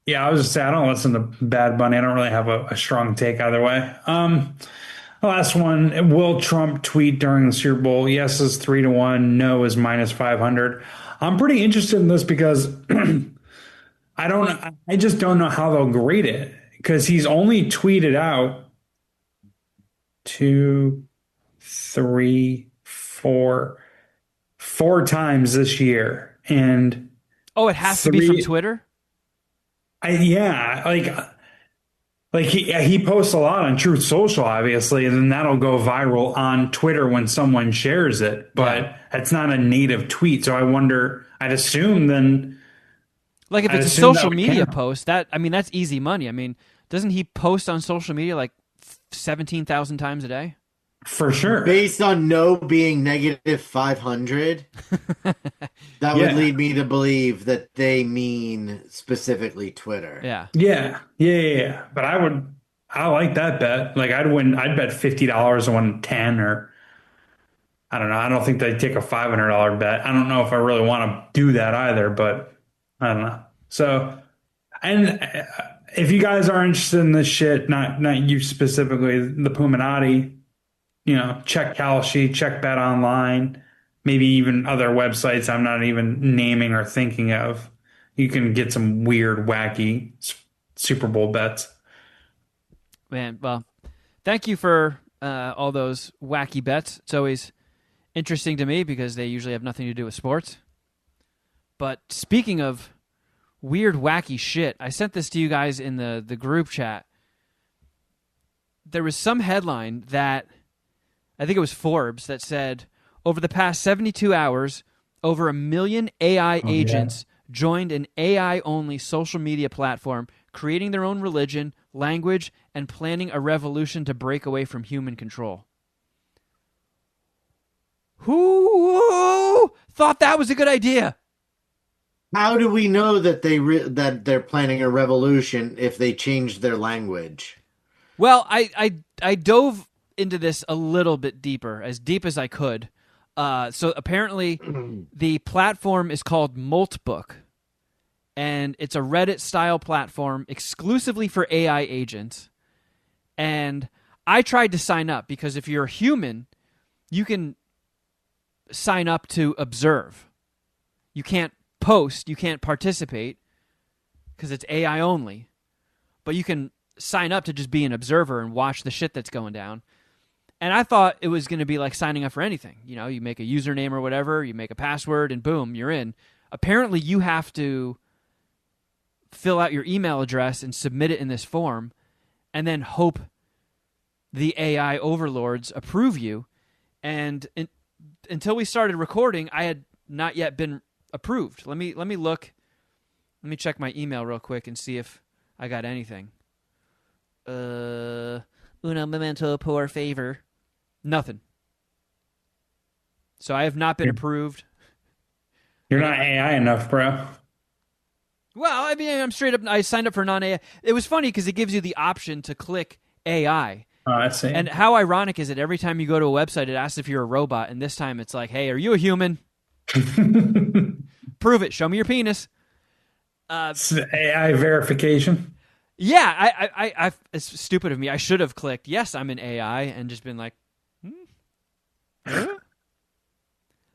yeah, I was just saying I don't listen to Bad Bunny. I don't really have a strong take either way. The last one: will Trump tweet during the Super Bowl? Yes is 3-1. No is -500. I'm pretty interested in this because I just don't know how they'll grade it because he's only tweeted out two, three, four times this year, and Oh, it has to be from three. Twitter. Yeah, like he posts a lot on Truth Social, obviously, and then that'll go viral on Twitter when someone shares it. Yeah. But it's not a native tweet, so I wonder. Like if I'd it's a assume that social would media count post, that's easy money. I mean, doesn't he post on social media like 17,000 times a day? for sure. Based on no being negative 500, that would Yeah, lead me to believe that they mean specifically Twitter. Yeah. yeah. But I like that bet. Like I'd win. I'd bet $50 to win 10, or I don't know. I don't think they'd take a $500 bet. I don't know if I really want to do that either, but I don't know. So, and if you guys are interested in this shit, not you specifically, the Puminati, check Kalshi, check Bet Online, maybe even other websites I'm not even naming or thinking of. You can get some weird, wacky Super Bowl bets. Man, well, thank you for all those wacky bets. It's always interesting to me because they usually have nothing to do with sports. But speaking of weird, wacky shit, I sent this to you guys in the group chat. There was some headline that I think it was Forbes that said over the past 72 hours, over 1 million AI Oh yeah. agents joined an AI-only social media platform, creating their own religion, language, and planning a revolution to break away from human control. Who thought that was a good idea? How do we know that that they're planning a revolution if they changed their language? Well, I dove into this a little bit deeper, as deep as I could. So apparently, the platform is called Moltbook, and it's a Reddit-style platform exclusively for AI agents. And I tried to sign up because if you're a human, you can sign up to observe. You can't post, you can't participate because it's AI only. But you can sign up to just be an observer and watch the shit that's going down. And I thought it was going to be like signing up for anything. You make a username or whatever, you make a password, and boom, you're in. Apparently, you have to fill out your email address and submit it in this form, and then hope the AI overlords approve you. And until we started recording, I had not yet been approved. Let me look. Let me check my email real quick and see if I got anything. Uno momento por favor. Nothing. So I have not been approved. You're not AI enough, bro. Well, I mean, I'm straight up. I signed up for non-AI. It was funny because it gives you the option to click AI. Oh, I see. And how ironic is it? Every time you go to a website, it asks if you're a robot, and this time it's like, "Hey, are you a human? Prove it. Show me your penis." It's AI verification. Yeah, it's stupid of me. I should have clicked yes, I'm an AI, and just been like, huh?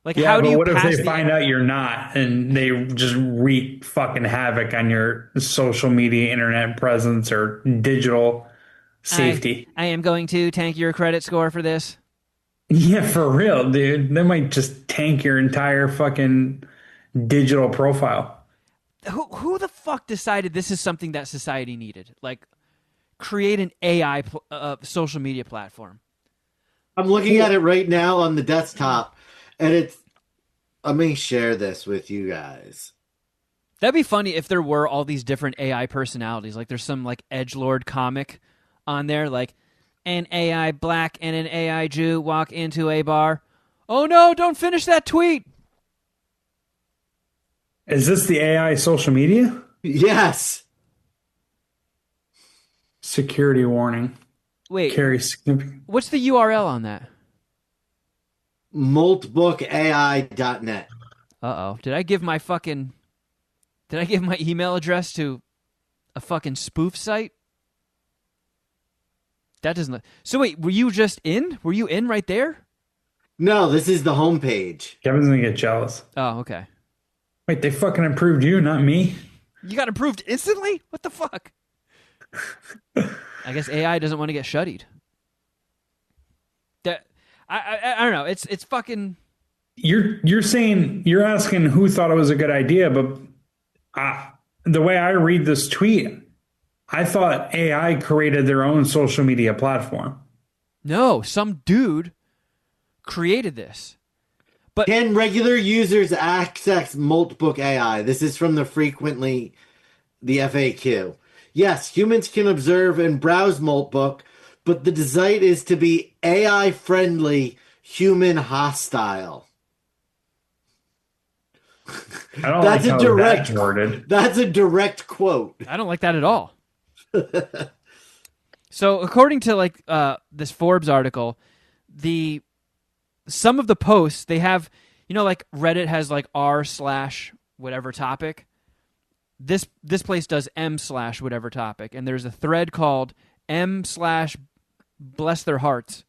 Like, Yeah, how do but you what if pass they find out you're not and they just wreak fucking havoc on your social media, internet presence, or digital safety? I am going to tank your credit score for this. Yeah, for real, dude. They might just tank your entire fucking digital profile. Who the fuck decided this is something that society needed? Like, create an AI social media platform. I'm looking at it right now on the desktop, and it's. Let me share this with you guys. That'd be funny if there were all these different AI personalities. Like, there's some like edgelord comic on there, like an AI black and an AI Jew walk into a bar. Oh no! Don't finish that tweet. Is this the AI social media? Yes, Security warning. Wait, Carry significant. what's the URL on that? moltbookai.net. Uh-oh. Did I give my email address to a fucking spoof site? That doesn't. So wait, were you just in? Were you in right there? No, this is the homepage. Kevin's gonna get jealous. Oh, okay. Wait, they fucking approved you, not me. You got approved instantly? What the fuck? I guess AI doesn't want to get shuttied. That I don't know. It's fucking. You're saying you're asking who thought it was a good idea, but the way I read this tweet, I thought AI created their own social media platform. No, some dude created this. But Can regular users access Moltbook AI? This is from the FAQ. Yes, humans can observe and browse Moltbook, but the design is to be AI friendly, human hostile. I don't like how that's worded. That's a direct quote. I don't like that at all. So according to like this Forbes article, some of the posts they have, like Reddit has like r/whatever topic. This place does m/whatever topic, and there's a thread called m/bless their hearts,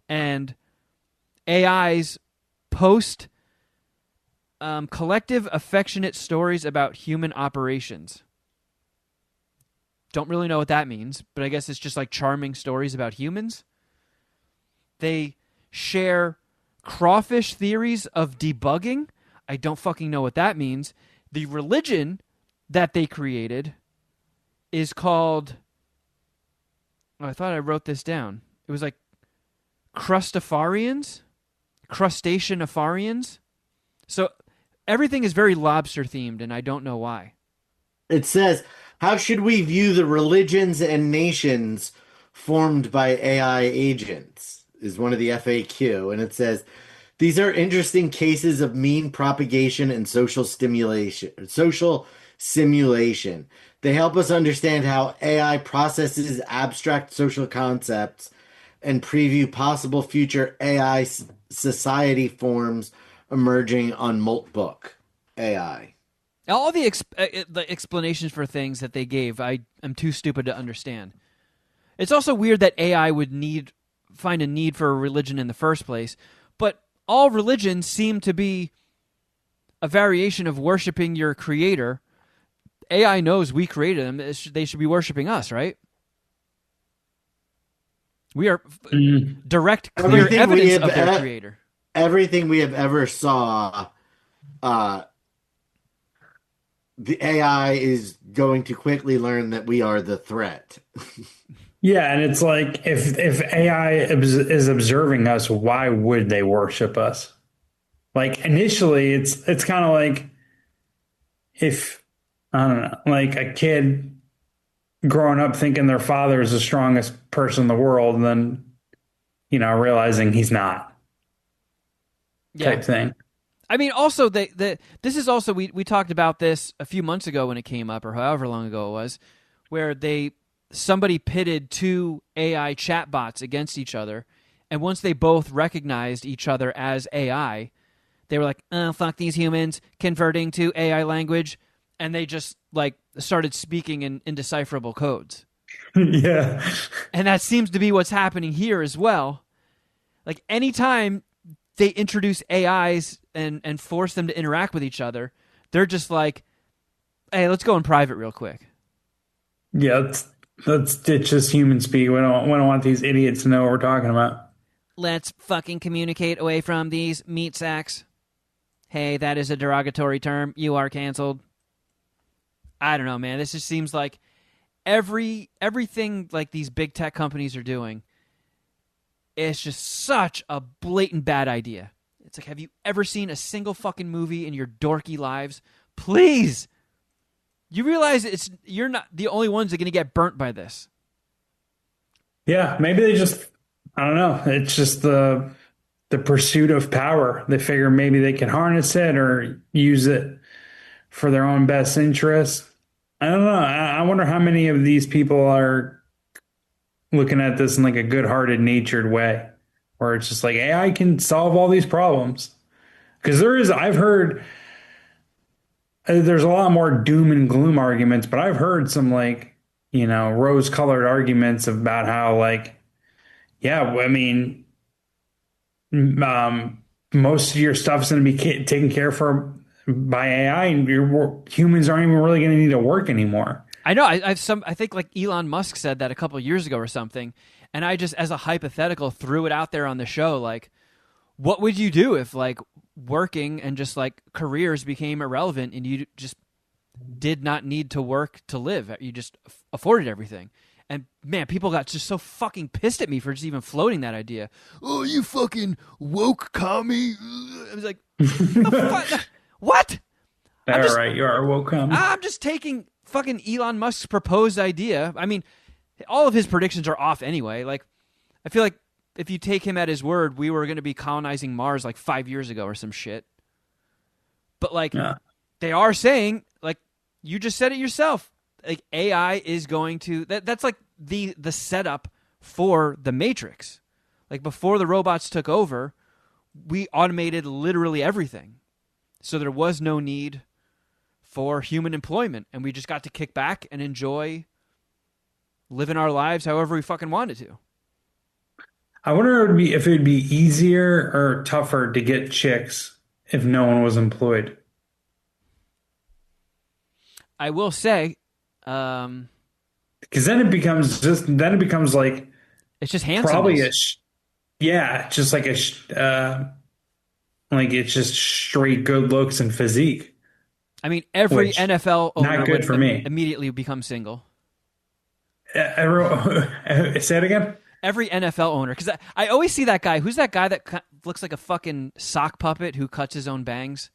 and AIs post collective affectionate stories about human operations. Don't really know what that means, but I guess it's just like charming stories about humans. They share crawfish theories of debugging. I don't fucking know what that means. The religion that they created is called... Oh, I thought I wrote this down. It was like Crustafarians? Crustaceanifarians? So everything is very lobster themed, and I don't know why. It says, how should we view the religions and nations formed by AI agents? Is one of the FAQ. And it says, these are interesting cases of mean propagation and social simulation. They help us understand how AI processes abstract social concepts and preview possible future AI society forms emerging on Moltbook AI. All the explanations for things that they gave, I am too stupid to understand. It's also weird that AI would find a need for a religion in the first place, but all religions seem to be a variation of worshiping your creator. AI knows we created them. They should be worshiping us, right? We are direct, clear evidence of their creator. Everything we have ever saw, the AI is going to quickly learn that we are the threat. Yeah, and it's like if AI is observing us, why would they worship us? Like initially, it's kind of like if I don't know, like a kid growing up thinking their father is the strongest person in the world, and then realizing he's not, Yeah. type thing. I mean, also this is also we talked about this a few months ago when it came up, or however long ago it was, where somebody pitted two AI chatbots against each other, and once they both recognized each other as AI, they were like, "Oh, fuck these humans," converting to AI language, and they just like started speaking in indecipherable codes. Yeah. And that seems to be what's happening here as well. Like anytime they introduce AIs and force them to interact with each other, they're just like, "Hey, let's go in private real quick." Yeah, let's ditch this human speak. We don't want these idiots to know what we're talking about. Let's fucking communicate away from these meat sacks. Hey, that is a derogatory term. You are canceled. I don't know, man. This just seems like everything like these big tech companies are doing is just such a blatant bad idea. It's like, have you ever seen a single fucking movie in your dorky lives? Please. You realize you're not the only ones that are going to get burnt by this. Yeah, maybe they just I don't know. It's just the pursuit of power. They figure maybe they can harness it or use it for their own best interest. I don't know. I wonder how many of these people are looking at this in like a good-hearted, natured way, where it's just like AI can solve all these problems. Because I've heard there's a lot more doom and gloom arguments, but I've heard some like, rose-colored arguments about how like, yeah, I mean, most of your stuff's going to be taken care for by AI, and humans aren't even really going to need to work anymore. I know. I think like Elon Musk said that a couple of years ago or something, and I just as a hypothetical threw it out there on the show. Like, what would you do if like working and just like careers became irrelevant and you just did not need to work to live? You just afforded everything. And man, people got just so fucking pissed at me for just even floating that idea. Oh, you fucking woke commie! I was like, the fuck? What? All right, you are welcome. I'm just taking fucking Elon Musk's proposed idea. I mean, all of his predictions are off anyway. Like, I feel like if you take him at his word, we were going to be colonizing Mars like 5 years ago or some shit. But like, Yeah. they are saying, like, you just said it yourself. Like AI is going to that's like the setup for the Matrix. Like before the robots took over, we automated literally everything. So there was no need for human employment, and we just got to kick back and enjoy living our lives however we fucking wanted to. I wonder if it would be easier or tougher to get chicks if no one was employed. I will say, Because then it becomes like it's just probably handsomeness. yeah, just like like it's just straight good looks and physique, I mean, every which NFL owner not good would for me. immediately become single. Say it again. Every NFL owner, because I always see that guy. Who's that guy that looks like a fucking sock puppet who cuts his own bangs,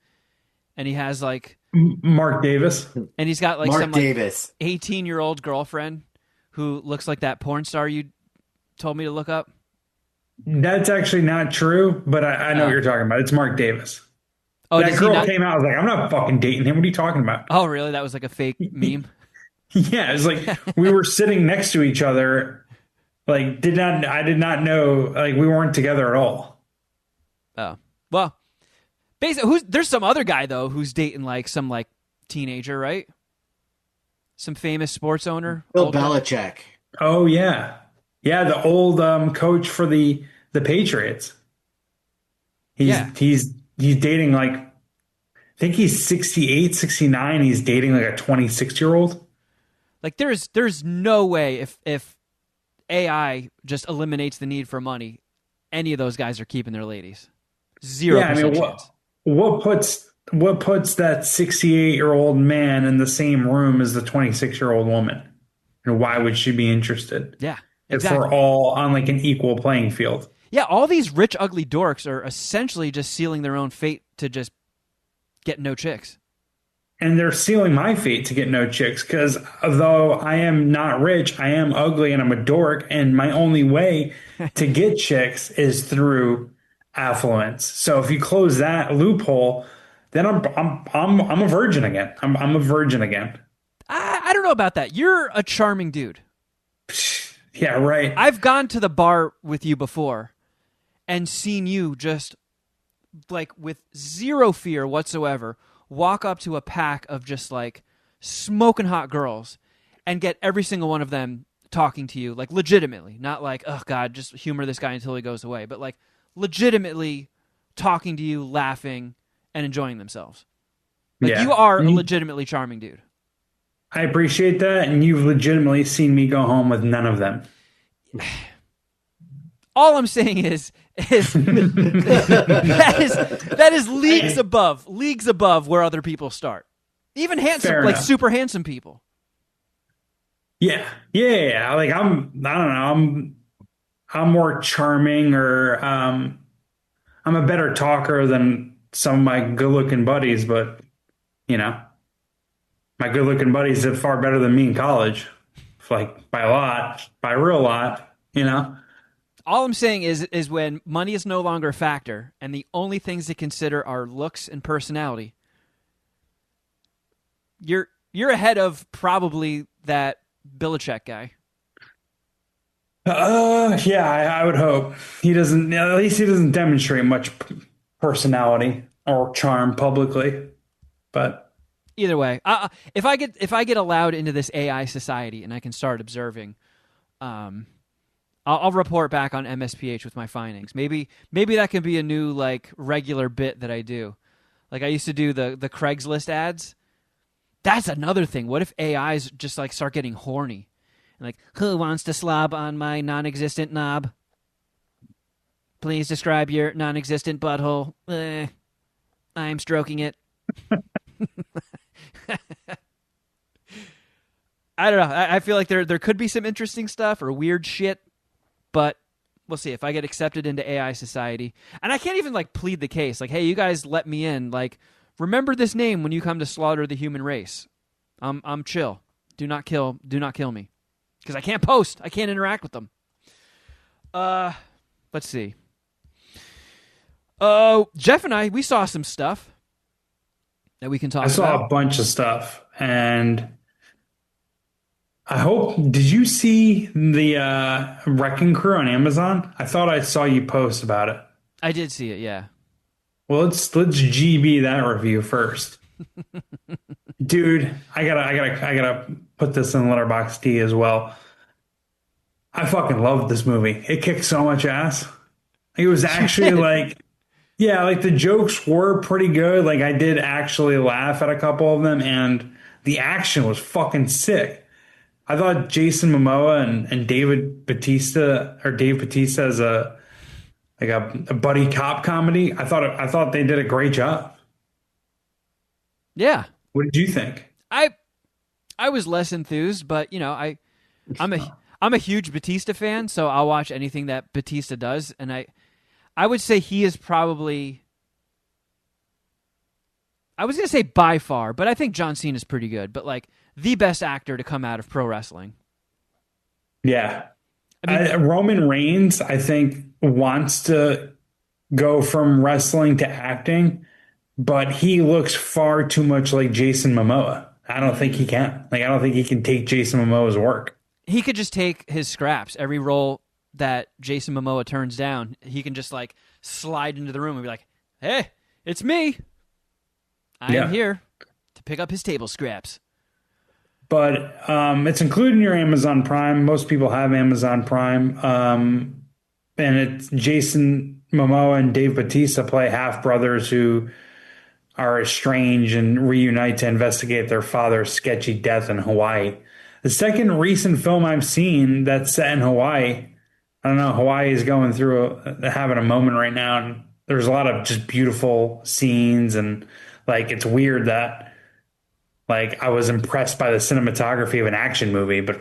and he has like, Mark Davis. and he's got like Mark some like Davis. 18-year-old girlfriend who looks like that porn star you told me to look up. That's actually not true, but I know what you're talking about. It's Mark Davis. Oh, That does he girl not? came out. I was like, I'm not fucking dating him. What are you talking about? Oh, really? That was like a fake meme. Yeah, it's like we were sitting next to each other. Like, I did not know, like, we weren't together at all. Oh, well, basically, there's some other guy though who's dating like some like teenager, right? Some famous sports owner. Bill old guy. Belichick. Oh, yeah. Yeah, the old coach for the Patriots. Yeah. He's dating like, I think he's 68, 69. He's dating like a 26-year-old. Like there's no way if AI just eliminates the need for money, any of those guys are keeping their ladies. 0% chance. What puts that 68-year-old man in the same room as the 26-year-old woman? And why would she be interested? Yeah. if we're Exactly. all on like an equal playing field. Yeah, all these rich, ugly dorks are essentially just sealing their own fate to just get no chicks. And they're sealing my fate to get no chicks because though I am not rich, I am ugly and I'm a dork. And my only way to get chicks is through affluence. So if you close that loophole, then I'm a virgin again. I'm a virgin again. I don't know about that. You're a charming dude. Yeah, right. I've gone to the bar with you before and seen you just like with zero fear whatsoever walk up to a pack of just like smoking hot girls and get every single one of them talking to you like legitimately, not like, oh god, just humor this guy until he goes away, but like legitimately talking to you, laughing and enjoying themselves. Like you Yeah. are a legitimately charming dude. I appreciate that. And you've legitimately seen me go home with none of them. All I'm saying is that is leagues above where other people start. Even handsome, Fair like enough. super handsome people. Yeah. Yeah. Like I don't know. I'm more charming or I'm a better talker than some of my good looking buddies, but you know, my good looking buddies did far better than me in college. Like by a lot, by a real lot, you know? All I'm saying is when money is no longer a factor and the only things to consider are looks and personality, you're ahead of probably that Belichick guy. Yeah, I would hope he doesn't. At least he doesn't demonstrate much personality or charm publicly. But Either way, if I get allowed into this AI society and I can start observing, um, I'll report back on MSPH with my findings. Maybe that can be a new like regular bit that I do. Like I used to do the Craigslist ads. That's another thing. What if AIs just like start getting horny? And like, who wants to slob on my non-existent knob? Please describe your non-existent butthole. I'm stroking it. I don't know. I feel like there could be some interesting stuff or weird shit, but we'll see if I get accepted into AI society. And I can't even like plead the case. Like, hey, you guys let me in. Like, remember this name when you come to slaughter the human race. I'm chill. Do not kill me. Because I can't post. I can't interact with them. Let's see. Oh, Jeff and we saw some stuff that we can talk I saw about. a bunch of stuff, and I hope. Did you see the Wrecking Crew on Amazon? I thought I saw you post about it. I did see it, yeah. Well, let's GB that review first, dude. I gotta put this in Letterboxd D as well. I fucking loved this movie. It kicked so much ass. It was You actually did. like, yeah, like the jokes were pretty good. Like I did actually laugh at a couple of them, and the action was fucking sick. I thought Jason Momoa and Dave Batista as a buddy cop comedy. I thought they did a great job. Yeah. What did you think? I I was less enthused, but you know, I'm a I'm a huge Batista fan, so I'll watch anything that Batista does, and I would say he is probably I was gonna say by far, but I think John Cena is pretty good, but like the best actor to come out of pro wrestling. Yeah, I mean, Roman Reigns, I think, wants to go from wrestling to acting, but he looks far too much like Jason Momoa. I don't think he can. Like, I don't think he can take Jason Momoa's work. he could just take his scraps. Every role that Jason Momoa turns down, he can just like slide into the room and be like, "Hey, it's me. I am Yeah. here to pick up his table scraps." But it's included in your Amazon Prime. Most people have Amazon Prime. And it's Jason Momoa and Dave Bautista play half brothers who are estranged and reunite to investigate their father's sketchy death in Hawaii. The second recent film I've seen that's set in Hawaii. I don't know. Hawaii is going through having a moment right now, and there's a lot of just beautiful scenes, and like it's weird that like I was impressed by the cinematography of an action movie, but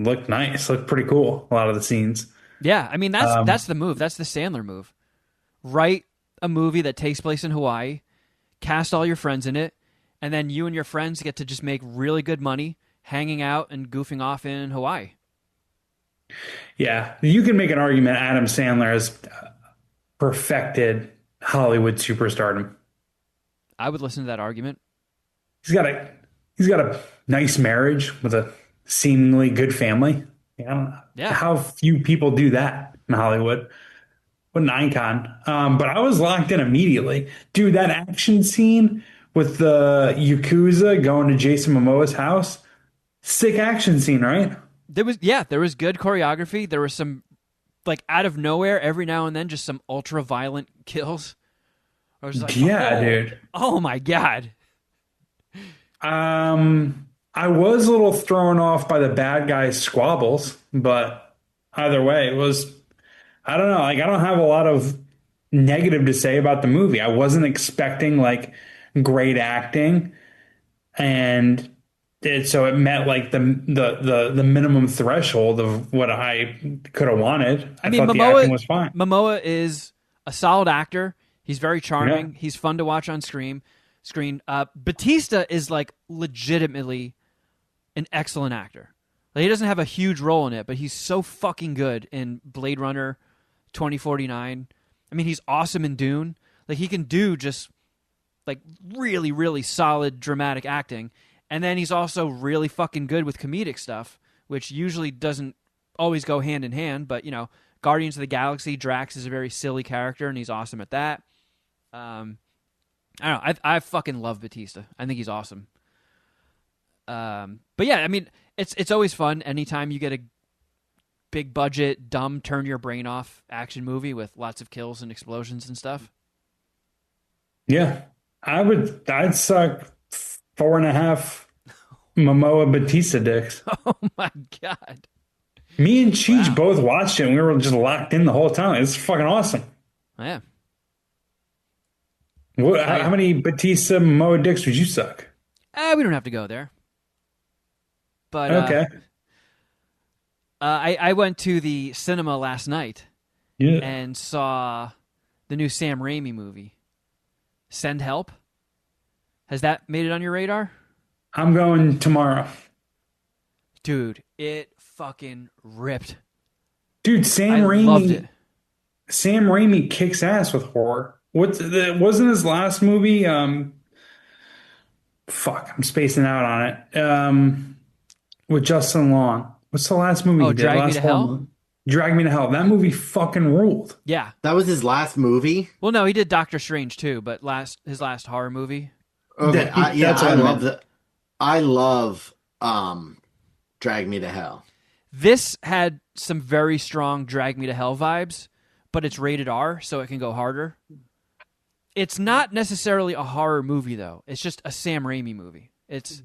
looked nice, looked pretty cool. A lot of the scenes. Yeah, I mean Um, that's the move. That's the Sandler move. Write a movie that takes place in Hawaii, cast all your friends in it, and then you and your friends get to just make really good money hanging out and goofing off in Hawaii. yeah, you can make an argument Adam Sandler has perfected Hollywood superstardom. I would listen to that argument. He's got a he's got a nice marriage with a seemingly good family. I don't know Yeah. how few people do that in Hollywood. What an icon. But I was locked in immediately. Dude, that action scene with the Yakuza going to Jason Momoa's house, sick action scene, right? There was good choreography. There was some like out of nowhere every now and then just some ultra violent kills. I was like, Yeah, dude. oh my god. I was a little thrown off by the bad guys' squabbles, but either way, it was, I don't know, like I don't have a lot of negative to say about the movie. I wasn't expecting like great acting, and so it met like the minimum threshold of what I could have wanted. I I mean, thought the acting was fine. Momoa is a solid actor. He's very Yeah. charming. He's fun to watch on screen. Batista is like legitimately an excellent actor. Like, he doesn't have a huge role in it, but he's so fucking good in Blade Runner 2049. I mean, he's awesome in Dune. Like, he can do just like really, really solid dramatic acting. And then he's also really fucking good with comedic stuff, which usually doesn't always go hand in hand. But, you know, Guardians of the Galaxy, Drax is a very silly character, and he's awesome at that. I don't know. I fucking love Batista. I think he's awesome. But yeah, I mean, it's always fun anytime you get a big budget, dumb, turn your brain off action movie with lots of kills and explosions and stuff. Yeah. I'd suck 4.5 Momoa Batista dicks. Oh my god! Me and Cheech Wow. both watched it and we were just locked in the whole time. It's fucking awesome. Yeah. How many Batista Momoa dicks would you suck? We don't have to go there. But Okay. I went to the cinema last night Yeah. and saw the new Sam Raimi movie, Send Help. Has that made it on your radar? I'm going tomorrow. Dude, it fucking ripped. Dude, I loved it. Sam Raimi kicks ass with horror. Wasn't his last movie fuck, I'm spacing out on it. With Justin Long. What's the last movie Oh, he did? Drag Me Last to horror Hell? movie? Drag Me to Hell. That movie fucking ruled. Yeah. That was his last movie. Well, no, he did Doctor Strange too, but his last horror movie. Okay, That's what I I love meant. the. I love Drag Me to Hell. This had some very strong Drag Me to Hell vibes, but it's rated R, so it can go harder. It's not necessarily a horror movie though. It's just a Sam Raimi movie. It's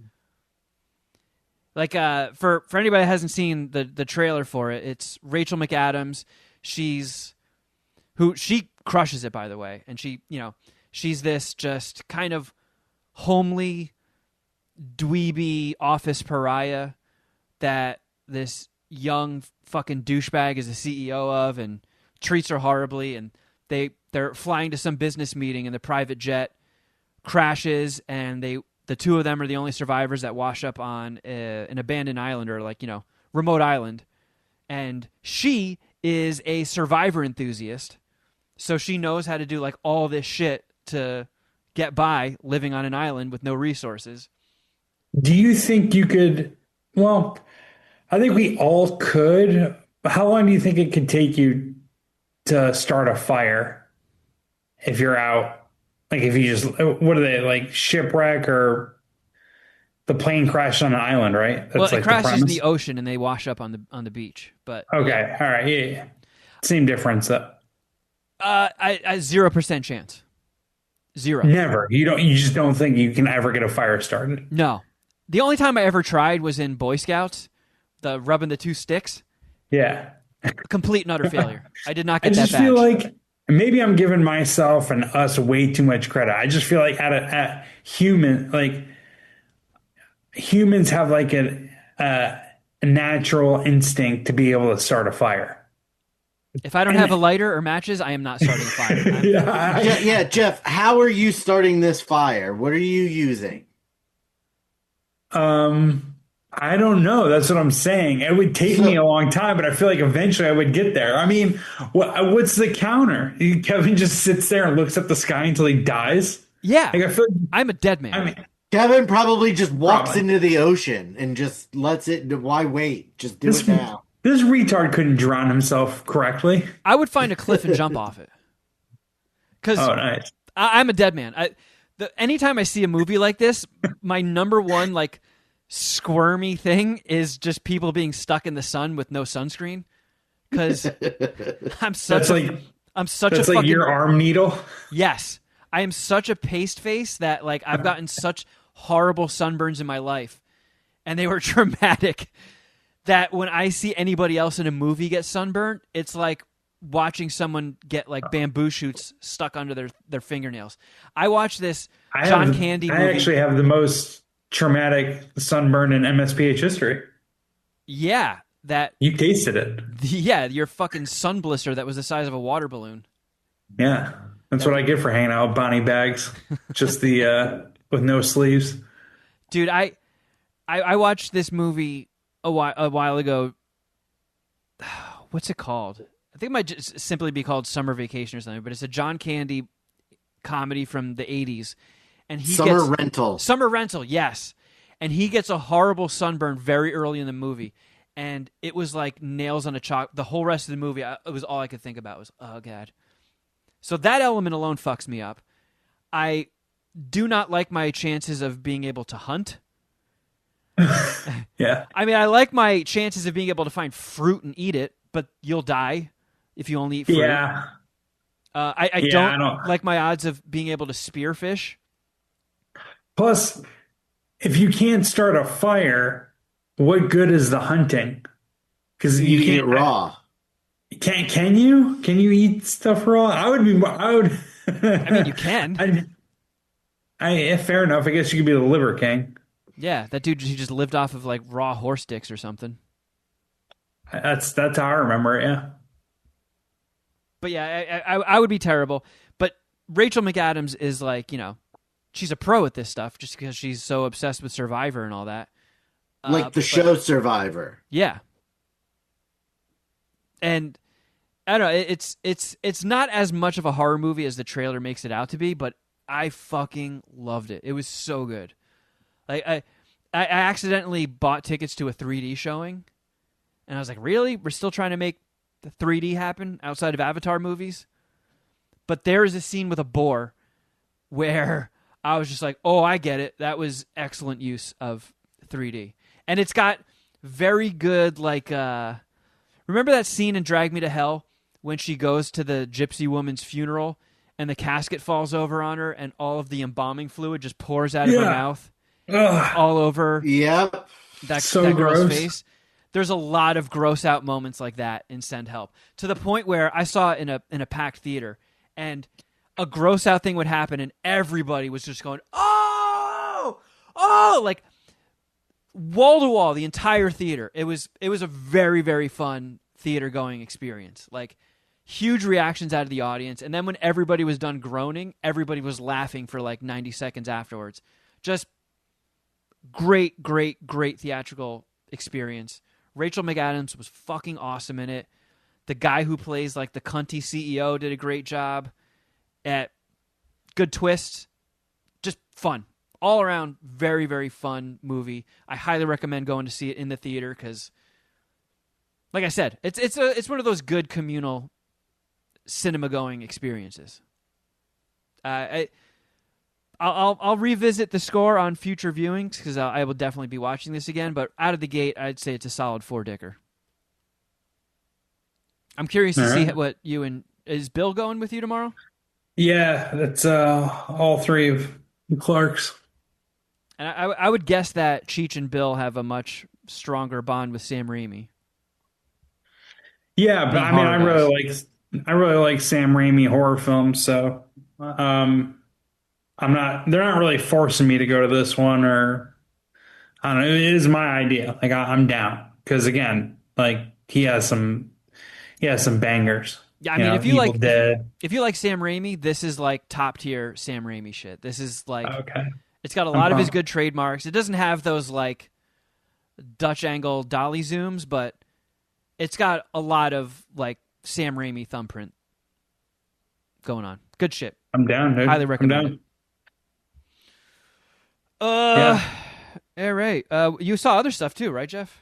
like for anybody that hasn't seen the trailer for it, it's Rachel McAdams. She crushes it, by the way, and she's this just kind of homely dweeby office pariah that this young fucking douchebag is the CEO of and treats her horribly, and they're flying to some business meeting and the private jet crashes, and the two of them are the only survivors that wash up on an abandoned island, or like, remote island. And she is a survivor enthusiast, so she knows how to do like all this shit to get by living on an island with no resources. Do you think you could? Well, I think we all could. How long do you think it could take you to start a fire if you're out? Like if you just, what are they, like shipwreck or the plane crashed on an island, right? That's Well, it like the crashes in premise. the ocean and they wash up on the beach. But Okay, yeah. all right, yeah. Same difference though. I 0% chance. Zero. Never. You just don't think you can ever get a fire started. No. The only time I ever tried was in Boy Scouts, the rubbing the two sticks. Yeah. Complete and utter failure. I did not I get that just badge. feel like maybe I'm giving myself and us way too much credit. I just feel like humans have like an a natural instinct to be able to start a fire. If I don't have a And lighter or matches, I am not starting a fire. yeah, Yeah, Jeff, how are you starting this fire? What are you using? I don't know. That's what I'm saying. It would take me So, a long time, but I feel like eventually I would get there. I mean, what's the counter? Kevin just sits there and looks at the sky until he dies. Yeah, Like I feel like, I'm a dead man. I mean, Kevin probably just walks probably into the ocean and just lets it. Why wait? Just do this it now. this retard couldn't drown himself correctly. I would find a cliff and jump off it because Oh, nice. I'm a dead man. Anytime I see a movie like this, my number one like squirmy thing is just people being stuck in the sun with no sunscreen. Because I'm such That's a like I'm such a that's like fucking your arm needle. yes. I am such a paste face that like I've gotten such horrible sunburns in my life, and they were traumatic. That when I see anybody else in a movie get sunburned, it's like watching someone get like bamboo shoots stuck under their fingernails. I watched this John Candy movie. I actually have the most traumatic sunburn in MSPH history. Yeah, that You tasted it. yeah, your fucking sun blister that was the size of a water balloon. Yeah. That's what I get for hanging out with Bonnie bags. Just the with no sleeves. Dude, I watched this movie a while ago. What's it called? I think it might just simply be called Summer Vacation or something, but it's a John Candy comedy from the 80s. And Summer Rental, yes. And he gets a horrible sunburn very early in the movie. And it was like nails on a chalk. The whole rest of the movie, it was all I could think about was, oh, God. So that element alone fucks me up. I do not like my chances of being able to hunt. Yeah. I mean, I like my chances of being able to find fruit and eat it, but you'll die if you only eat fruit. Yeah. I Yeah, don't like my odds of being able to spear fish. Plus, if you can't start a fire, what good is the hunting? Because You you eat it can't raw. can you? Can you eat stuff raw? I would I mean, you can. yeah, fair enough. I guess you could be the liver king. Yeah, that dude, he just lived off of like raw horse dicks or something. That's how I remember it, yeah. But yeah, I would be terrible. But Rachel McAdams is like, she's a pro at this stuff just because she's so obsessed with Survivor and all that. Like the show Survivor. Yeah. And I don't know, it's not as much of a horror movie as the trailer makes it out to be, but I fucking loved it. It was so good. Like I accidentally bought tickets to a 3D showing, and I was like, really? We're still trying to make the 3D happen outside of Avatar movies? But there is a scene with a boar where I was just like, oh, I get it. That was excellent use of 3D. And it's got very good, like, remember that scene in Drag Me to Hell when she goes to the gypsy woman's funeral and the casket falls over on her and all of the embalming fluid just pours out of her mouth all over Yep. that So girl's gross. face? There's a lot of gross out moments like that in Send Help, to the point where I saw it in a packed theater, and a gross out thing would happen and everybody was just going, oh, like wall to wall, the entire theater. It was a very, very fun theater going experience. Like huge reactions out of the audience. And then when everybody was done groaning, everybody was laughing for like 90 seconds afterwards. Just great, great, great theatrical experience. Rachel McAdams was fucking awesome in it. The guy who plays like the cunty CEO did a great job. At good twists, just fun. All around, very, very fun movie. I highly recommend going to see it in the theater because, like I said, it's one of those good communal cinema going experiences. I'll revisit the score on future viewings because I will definitely be watching this again. But out of the gate, I'd say it's a solid 4-dicker. I'm curious to see what you and is Bill going with you tomorrow? Yeah, that's all three of the Clarks. And I would guess that Cheech and Bill have a much stronger bond with Sam Raimi. Yeah, but I mean, I really like Sam Raimi horror films, so they're not really forcing me to go to this one, or I don't know. It is my idea. Like I'm down. because again, like he has some bangers. Yeah, I You mean, know, Evil Dead. if you like Sam Raimi, this is like top tier Sam Raimi shit. This is like Okay, it's got a I'm lot of his pumped. good trademarks. It doesn't have those like Dutch angle dolly zooms, but it's got a lot of like Sam Raimi thumbprint going on. Good shit. I'm down, Highly dude. I'm recommend it. down. Uh, Yeah. all right. You saw other stuff too, right, Jeff?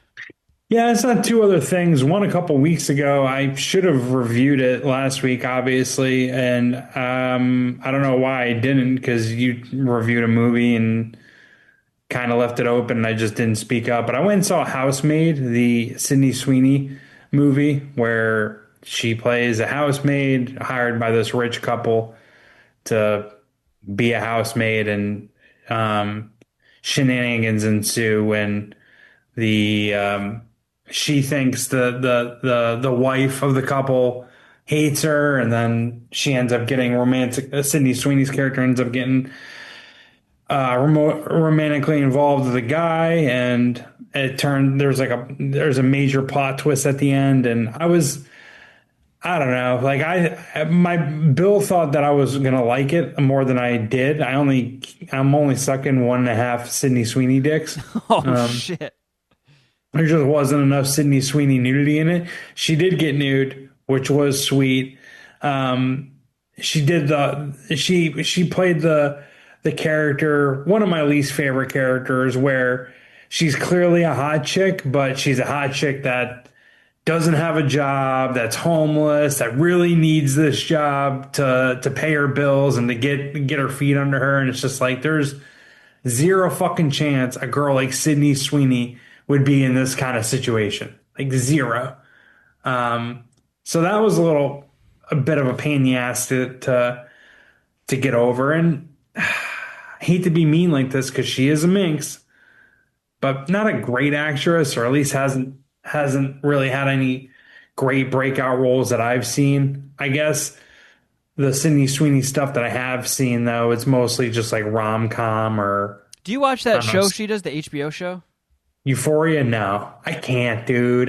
Yeah, it's not two other things. One a couple weeks ago, I should have reviewed it last week, obviously, and I don't know why I didn't because you reviewed a movie and kind of left it open. And I just didn't speak up. But I went and saw Housemaid, the Sydney Sweeney movie, where she plays a housemaid hired by this rich couple to be a housemaid, and um, shenanigans ensue when the she thinks the wife of the couple hates her, and then she ends up getting romantic. Sydney Sweeney's character ends up getting romantically involved with a guy, and it turned there's a major plot twist at the end, and I don't know, like my Bill thought that I was gonna like it more than I did. I'm only sucking 1.5 Sydney Sweeney dicks. Oh shit. There just wasn't enough Sydney Sweeney nudity in it. She did get nude, which was sweet. Um, she played the character, one of my least favorite characters, where she's clearly a hot chick, but she's a hot chick that doesn't have a job, that's homeless, that really needs this job to pay her bills and to get her feet under her. And it's just like there's zero fucking chance a girl like Sydney Sweeney would be in this kind of situation. Like zero. Um, so that was a bit of a pain in the ass to get over. And I hate to be mean like this because she is a minx, but not a great actress, or at least hasn't really had any great breakout roles that I've seen. I guess the Sydney Sweeney stuff that I have seen though, it's mostly just like rom com or Do you watch I that don't know, show she does, the HBO show? Euphoria. No, I can't, dude.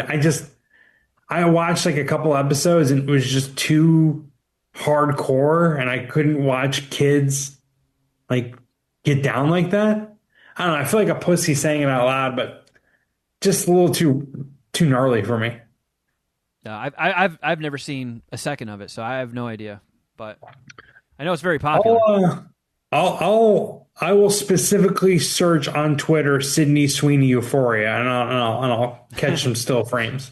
I watched like a couple episodes and it was just too hardcore, and I couldn't watch kids like get down like that. I don't know. I feel like a pussy saying it out loud, but just a little too gnarly for me. No, I've never seen a second of it, so I have no idea. But I know it's very I'll popular. I will specifically search on Twitter Sydney Sweeney Euphoria, and I'll catch some still frames.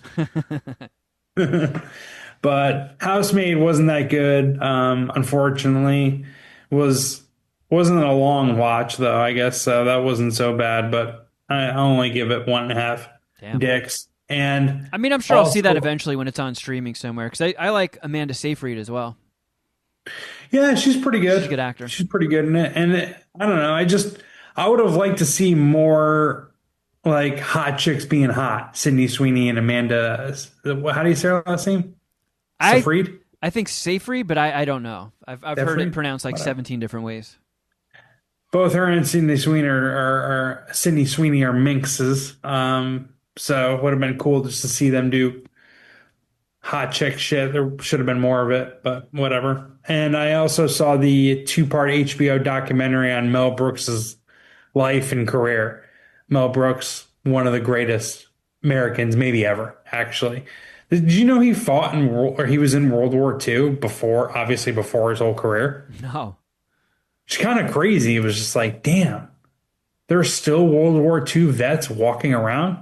But Housemaid wasn't that good. Unfortunately, was wasn't a long watch though. I guess so. That wasn't so bad, but I only give it 1.5 Damn. dicks. And I mean, I'm sure I'll see that also, eventually when it's on streaming somewhere because I like Amanda Seyfried as well. yeah, she's pretty She's a good. good actor. She's pretty good in it. And I don't know. I would have liked to see more like hot chicks being hot. Sydney Sweeney and Amanda. How do you say her last name? I Seyfried? I think Seyfried, but I don't know. I've heard it Seyfried? pronounced like Whatever. 17 different ways. Both her and Sydney Sweeney are Sydney Sweeney are minxes. So it would have been cool just to see them do hot chick shit. There should have been more of it, but whatever. And I also saw the two-part HBO documentary on Mel Brooks's life and career. Mel Brooks, one of the greatest Americans maybe ever, actually. Did you know he fought or he was in World War II before, obviously before his whole career? No. It's kind of crazy. It was just like, damn, there are still World War II vets walking around.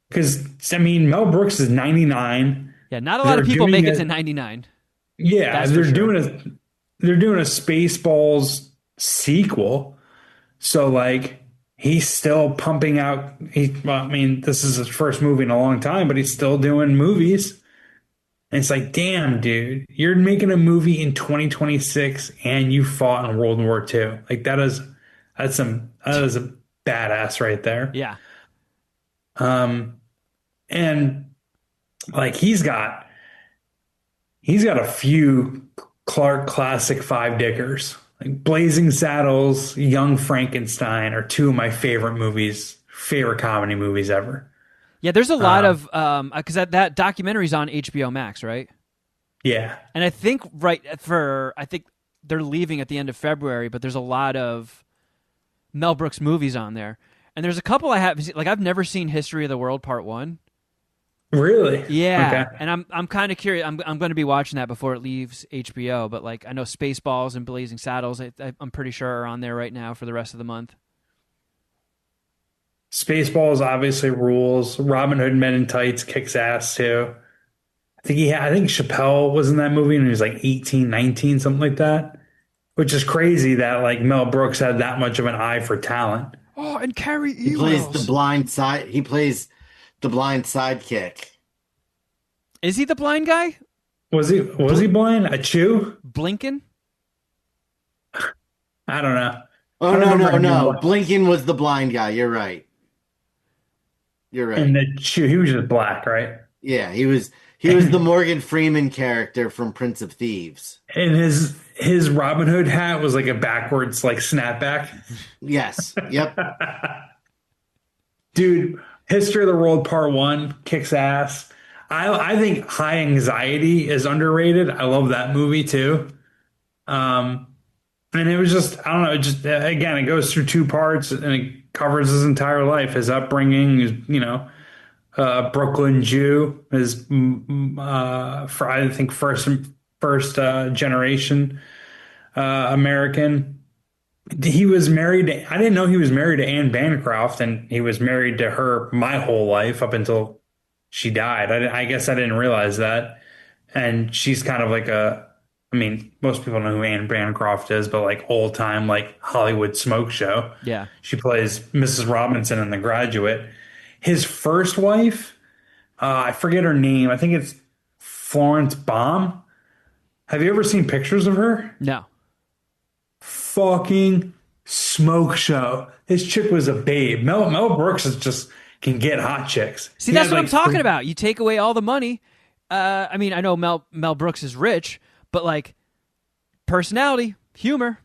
Because I mean, Mel Brooks is 99. Yeah, not a lot They're of people doing make it a to 99. yeah, That's for sure. they're doing a Spaceballs sequel. So like he's still pumping out. Well, I mean, this is his first movie in a long time, but he's still doing movies. And it's like, damn, dude, you're making a movie in 2026 and you fought in World War II. Like that is a badass right there. Yeah. Um, and like he's got a few Clark classic five dickers. Like Blazing Saddles, Young Frankenstein are two of my favorite movies, favorite comedy movies ever. Yeah, there's a lot Um, of because that documentary's on HBO Max, right? yeah, And I think they're leaving at the end of February, but there's a lot of Mel Brooks movies on there. And there's a couple I haven't seen. Like I've never seen History of the World Part 1. really. Okay. Yeah, and I'm kind of curious. I'm going to be watching that before it leaves HBO. But like I know Spaceballs and Blazing Saddles, I'm pretty sure are on there right now for the rest of the month. Spaceballs obviously rules. Robin Hood Men in Tights kicks ass too. I think Chappelle was in that movie and he was like 18, 19, something like that. Which is crazy that like Mel Brooks had that much of an eye for talent. Oh, and Carrie He plays the Ewells. blind side. He plays the blind sidekick. Is he the blind guy? Was he blind? A chew? Blinken? I don't know. Oh I don't no, remember no, him being no! blind. Blinken was the blind guy. You're right. You're And right. the chew, he was just black, right? Yeah, he was the Morgan Freeman character from Prince of Thieves. And his Robin Hood hat was like a backwards like snapback. Yes. Yep. Dude, History of the World Part One kicks ass. I think High Anxiety is underrated. I love that movie too. Um, and it was just I don't know. It just again, it goes through two parts and it covers his entire life, his upbringing, Brooklyn Jew, his for I think first generation American. He was married to, I didn't know he was married to Anne Bancroft, and he was married to her my whole life up until she died. I guess I didn't realize that. And she's kind of like I mean, most people know who Anne Bancroft is, but like old time, like Hollywood smoke show. Yeah. She plays Mrs. Robinson in The Graduate. His first wife, I forget her name. I think it's Florence Baum. Have you ever seen pictures of her? No. Fucking smoke show. This chick was a babe. Mel Brooks is just can get hot chicks. See, He that's had what I'm like talking three, about. You take away all the money. I mean, I know Mel Brooks is rich, but like personality, humor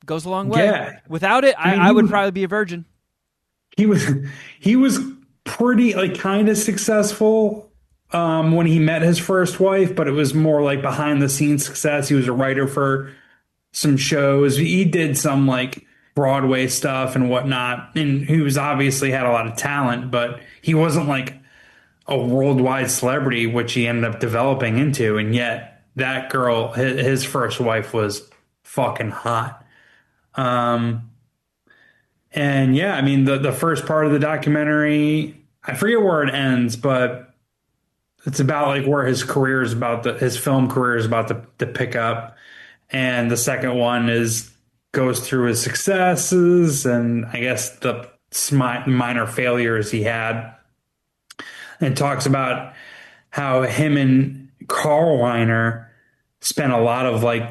goes a long way. yeah. Without it, I mean, I would probably be a virgin. he was he was pretty like kind of successful when he met his first wife, but it was more like behind the scenes success. He was a writer for some shows. He did some like Broadway stuff and whatnot, and he was obviously had a lot of talent, but he wasn't like a worldwide celebrity, which he ended up developing into. And yet, that girl, his first wife, was fucking hot. Um, and yeah, I mean, the first part of the documentary, I forget where it ends, but it's about like where his film career is about to pick up. And the second one goes through his successes and I guess the minor failures he had, and talks about how him and Carl Reiner spent a lot of like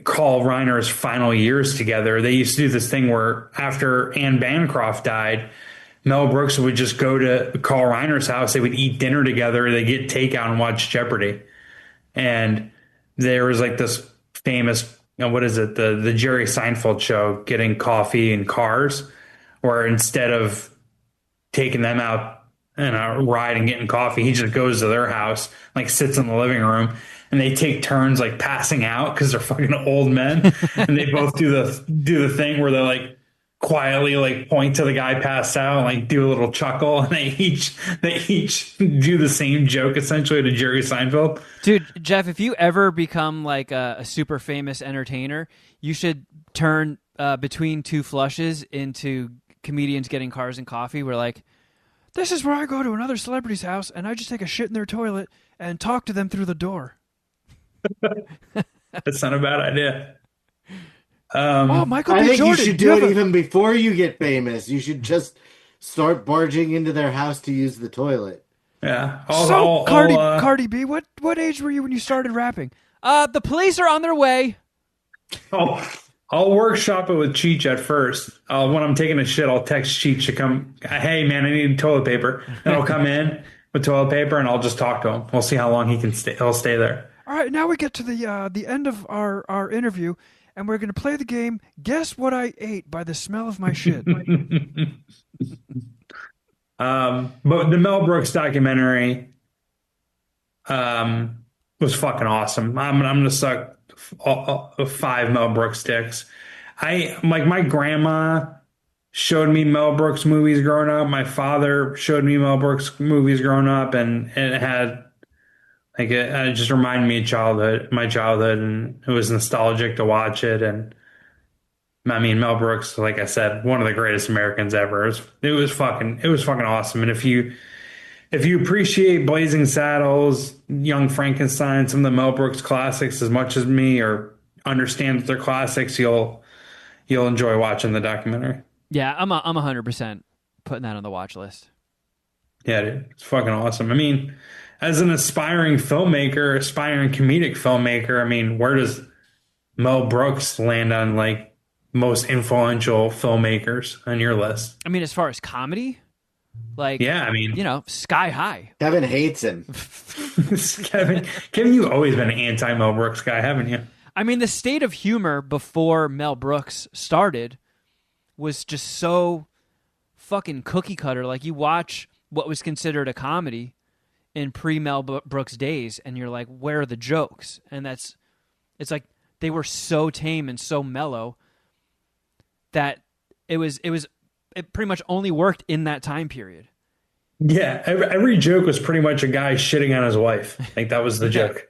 Carl Reiner's final years together. They used to do this thing where after Anne Bancroft died, Mel Brooks would just go to Carl Reiner's house. They would eat dinner together. They get takeout and watch Jeopardy. And there was like this famous, what is it? The Jerry Seinfeld show, Getting Coffee in Cars, where instead of taking them out in a ride and getting coffee, he just goes to their house, like sits in the living room, and they take turns like passing out because they're fucking old men, and they both do the thing where they like quietly like point to the guy passed out and like do a little chuckle, and they each do the same joke essentially to Jerry Seinfeld. Dude, Jeff, if you ever become like a super famous entertainer, you should turn between two flushes into comedians getting cars and coffee. Where like, this is where I go to another celebrity's house and I just take a shit in their toilet and talk to them through the door. That's not a bad idea. Oh, Michael I B. think Jordan, you should do you do have it a- even before you get famous. You should just start barging into their house to use the toilet. Yeah. So, Cardi B, what age were you when you started rapping? The police are on their way. I'll workshop it with Cheech at first. When I'm taking a shit, I'll text Cheech to come. Hey man, I need toilet paper, and I'll come in with toilet paper, and I'll just talk to him. We'll see how long he can stay. He'll stay there. All right, now we get to the end of our interview, and we're going to play the game Guess What I Ate by the Smell of My Shit. But the Mel Brooks documentary was fucking awesome. I'm gonna suck five Mel Brooks dicks. I like my grandma showed me Mel Brooks movies growing up. My father showed me Mel Brooks movies growing up, and it had like it just reminded me of my childhood, and it was nostalgic to watch it. And I mean, Mel Brooks, like I said, one of the greatest Americans ever. It was fucking awesome. And if you appreciate Blazing Saddles, Young Frankenstein, some of the Mel Brooks classics as much as me, or understand that they're classics, you'll enjoy watching the documentary. Yeah, I'm 100% putting that on the watch list. Yeah, dude, it's fucking awesome. I mean, as an aspiring filmmaker, aspiring comedic filmmaker, I mean, where does Mel Brooks land on like most influential filmmakers on your list? I mean, as far as comedy, like, Yeah, I mean, sky high. Kevin hates him. Kevin, you've always been an anti Mel Brooks guy, haven't you? I mean, the state of humor before Mel Brooks started was just so fucking cookie cutter. Like, you watch what was considered a comedy in pre-Mel Brooks days, and you're like, where are the jokes? And it's like they were so tame and so mellow that it pretty much only worked in that time period. Yeah, every joke was pretty much a guy shitting on his wife. Like that was the joke.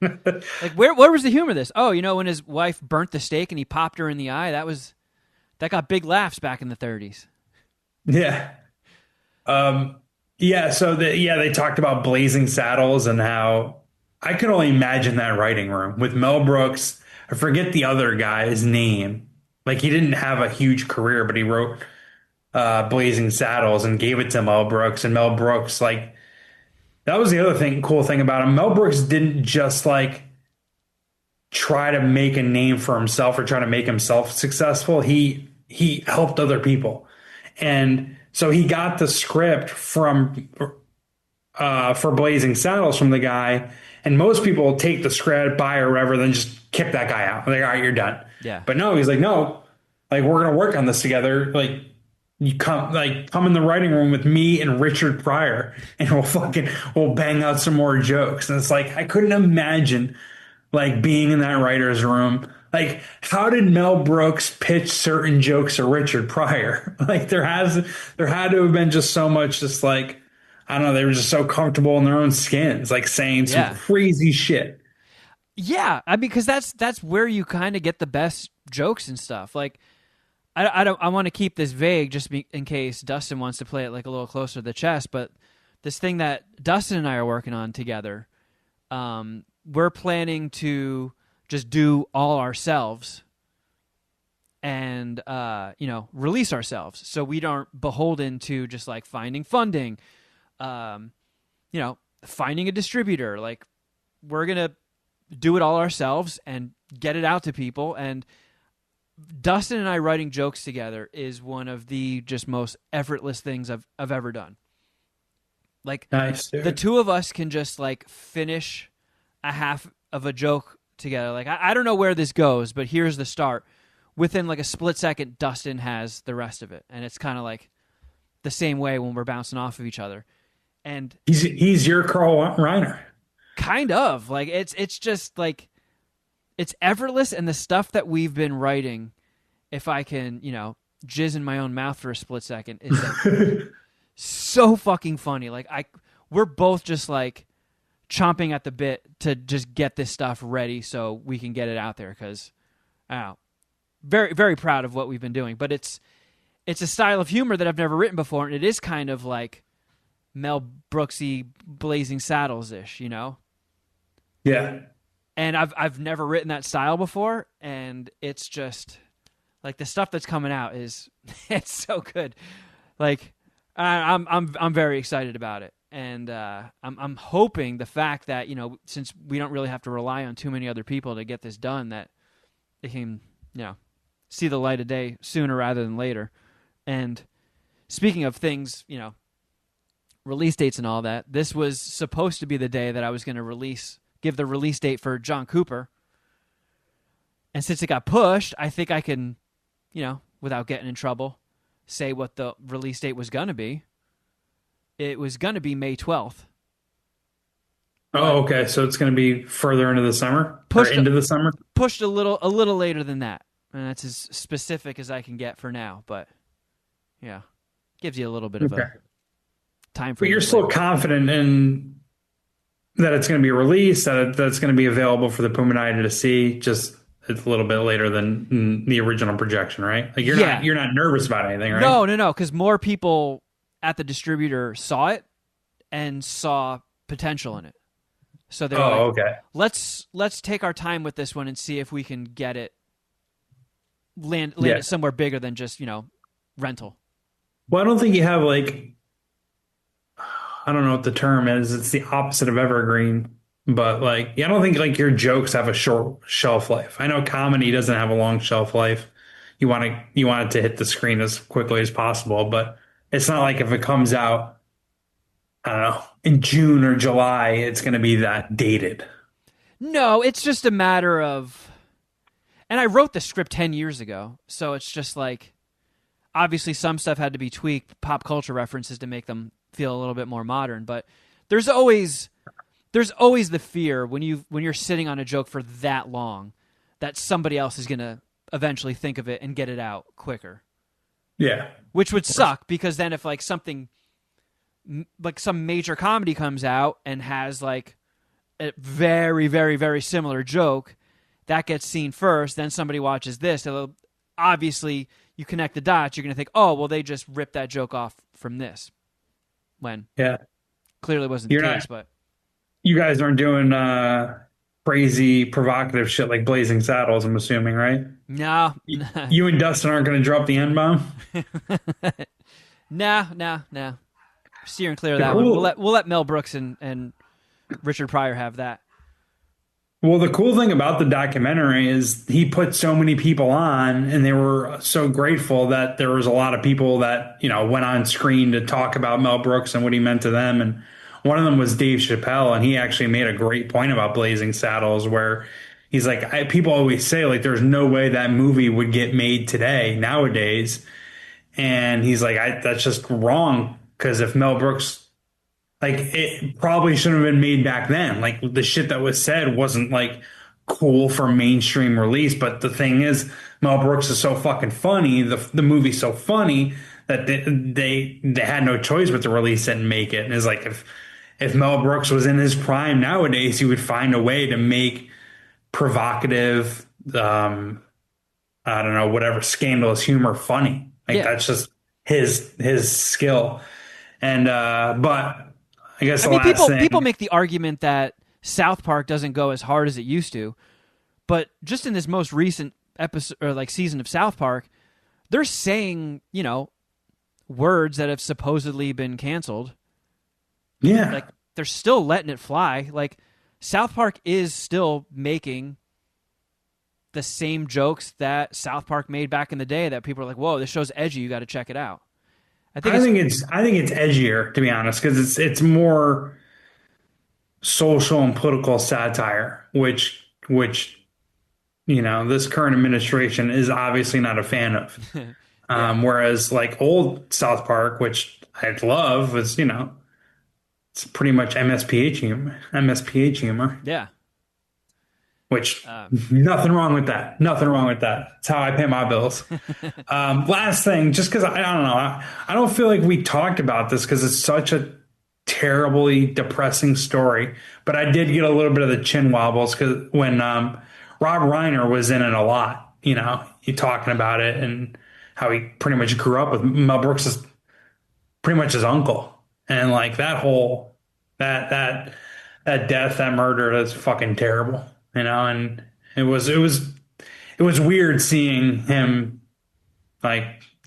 Like, where was the humor of this? Oh, when his wife burnt the steak and he popped her in the eye, that got big laughs back in the 30s. Yeah. Yeah, so they talked about Blazing Saddles and how I could only imagine that writing room with Mel Brooks. I forget the other guy's name. Like he didn't have a huge career, but he wrote Blazing Saddles and gave it to Mel Brooks. And Mel Brooks, like, that was the other cool thing about him. Mel Brooks didn't just like try to make a name for himself or try to make himself successful. He helped other people. And so he got the script for Blazing Saddles from the guy, and most people take the script, buy or whatever, then just kick that guy out. Like, all right, you're done. Yeah. But no, he's like, no, like we're gonna work on this together. Like you come in the writing room with me and Richard Pryor, and we'll bang out some more jokes. And it's like I couldn't imagine like being in that writer's room. Like, how did Mel Brooks pitch certain jokes to Richard Pryor? Like there had to have been just so much, just like, I don't know, they were just so comfortable in their own skins, like saying some crazy shit. Yeah, because that's where you kind of get the best jokes and stuff. Like, I want to keep this vague in case Dustin wants to play it like a little closer to the chest. But this thing that Dustin and I are working on together, we're planning to just do all ourselves and release ourselves, so we aren't beholden to just like finding funding, finding a distributor. Like, we're gonna do it all ourselves and get it out to people. And Dustin and I writing jokes together is one of the just most effortless things I've ever done. Like, nice, dude. The two of us can just like finish a half of a joke together. Like, I don't know where this goes, but here's the start. Within like a split second, Dustin has the rest of it. And it's kind of like the same way when we're bouncing off of each other. And he's your Carl Reiner. Kind of. Like, it's just like, it's effortless. And the stuff that we've been writing, if I can, jizz in my own mouth for a split second, is like so fucking funny. Like, we're both just like chomping at the bit to just get this stuff ready so we can get it out there, because very, very proud of what we've been doing. But it's a style of humor that I've never written before, and it is kind of like Mel Brooksy Blazing Saddles-ish, Yeah. And I've never written that style before, and it's just like the stuff that's coming out is it's so good. Like, I'm very excited about it. And I'm hoping the fact that, since we don't really have to rely on too many other people to get this done, that it can, see the light of day sooner rather than later. And speaking of things, release dates and all that, this was supposed to be the day that I was going to give the release date for John Cooper. And since it got pushed, I think I can, without getting in trouble, say what the release date was going to be. it was going to be May 12th. But Oh, okay. So it's going to be further into the summer or pushed into the summer? pushed a little later than that. And that's as specific as I can get for now, but yeah. Gives you a little bit of Okay. a time But frame you're to play still with. confident in that it's going to be released, that it's going to be available for the Puma to see. Just it's a little bit later than the original projection, right? Like Yeah. you're not nervous about anything, right? No, because more people at the distributor saw it and saw potential in it. So they were Oh, like, okay. let's take our time with this one and see if we can get it land Yeah. it somewhere bigger than just, rental. Well, I don't think you have like I don't know what the term is. It's the opposite of evergreen, but like yeah, I don't think like your jokes have a short shelf life. I know comedy doesn't have a long shelf life. You want it to hit the screen as quickly as possible, but it's not like if it comes out, I don't know, in June or July, it's going to be that dated. No, it's just a matter of and I wrote the script 10 years ago, so it's just like obviously some stuff had to be tweaked, pop culture references to make them feel a little bit more modern, but there's always the fear when you're sitting on a joke for that long that somebody else is going to eventually think of it and get it out quicker. Yeah. Which would suck because then if like something like some major comedy comes out and has like a very very very similar joke that gets seen first, then somebody watches this, it'll obviously you connect the dots, you're going to think, "Oh, well they just ripped that joke off from this." When Yeah. clearly wasn't the You're not case, but you guys aren't doing crazy provocative shit like Blazing Saddles, I'm assuming, right? no. You and Dustin aren't going to drop the N bomb. No. Steering clear of The that one. cool, We'll let Mel Brooks and Richard Pryor have that. well, the cool thing about the documentary is he put so many people on, and they were so grateful that there was a lot of people that went on screen to talk about Mel Brooks and what he meant to them. And one of them was Dave Chappelle, and he actually made a great point about Blazing Saddles, where he's like, people always say like, there's no way that movie would get made today nowadays, and he's like, that's just wrong because if Mel Brooks like it probably shouldn't have been made back then. Like the shit that was said wasn't like cool for mainstream release. But the thing is, Mel Brooks is so fucking funny. The movie's so funny that they had no choice but to release it and make it. And it's like if Mel Brooks was in his prime nowadays, he would find a way to make provocative, I don't know, whatever scandalous humor funny. Like Yeah. that's just his skill. And but I guess I the mean, last people thing, make the argument that South Park doesn't go as hard as it used to, but just in this most recent episode or like season of South Park, they're saying words that have supposedly been canceled. yeah, Like they're still letting it fly. Like South Park is still making the same jokes that South Park made back in the day that people are like, "Whoa, this show's edgy. You got to check it out." I think it's edgier to be honest because it's more social and political satire, which this current administration is obviously not a fan of. Yeah, Whereas like old South Park, which I love, was it's pretty much MSPH humor. yeah. Which nothing wrong with that. Nothing wrong with that. It's how I pay my bills. Last thing, just because I don't know, I don't feel like we talked about this because it's such a terribly depressing story. But I did get a little bit of the chin wobbles because when Rob Reiner was in it a lot, he talking about it and how he pretty much grew up with Mel Brooks is pretty much his uncle, and like that whole that death, that murder, that's fucking terrible, and it was weird seeing him like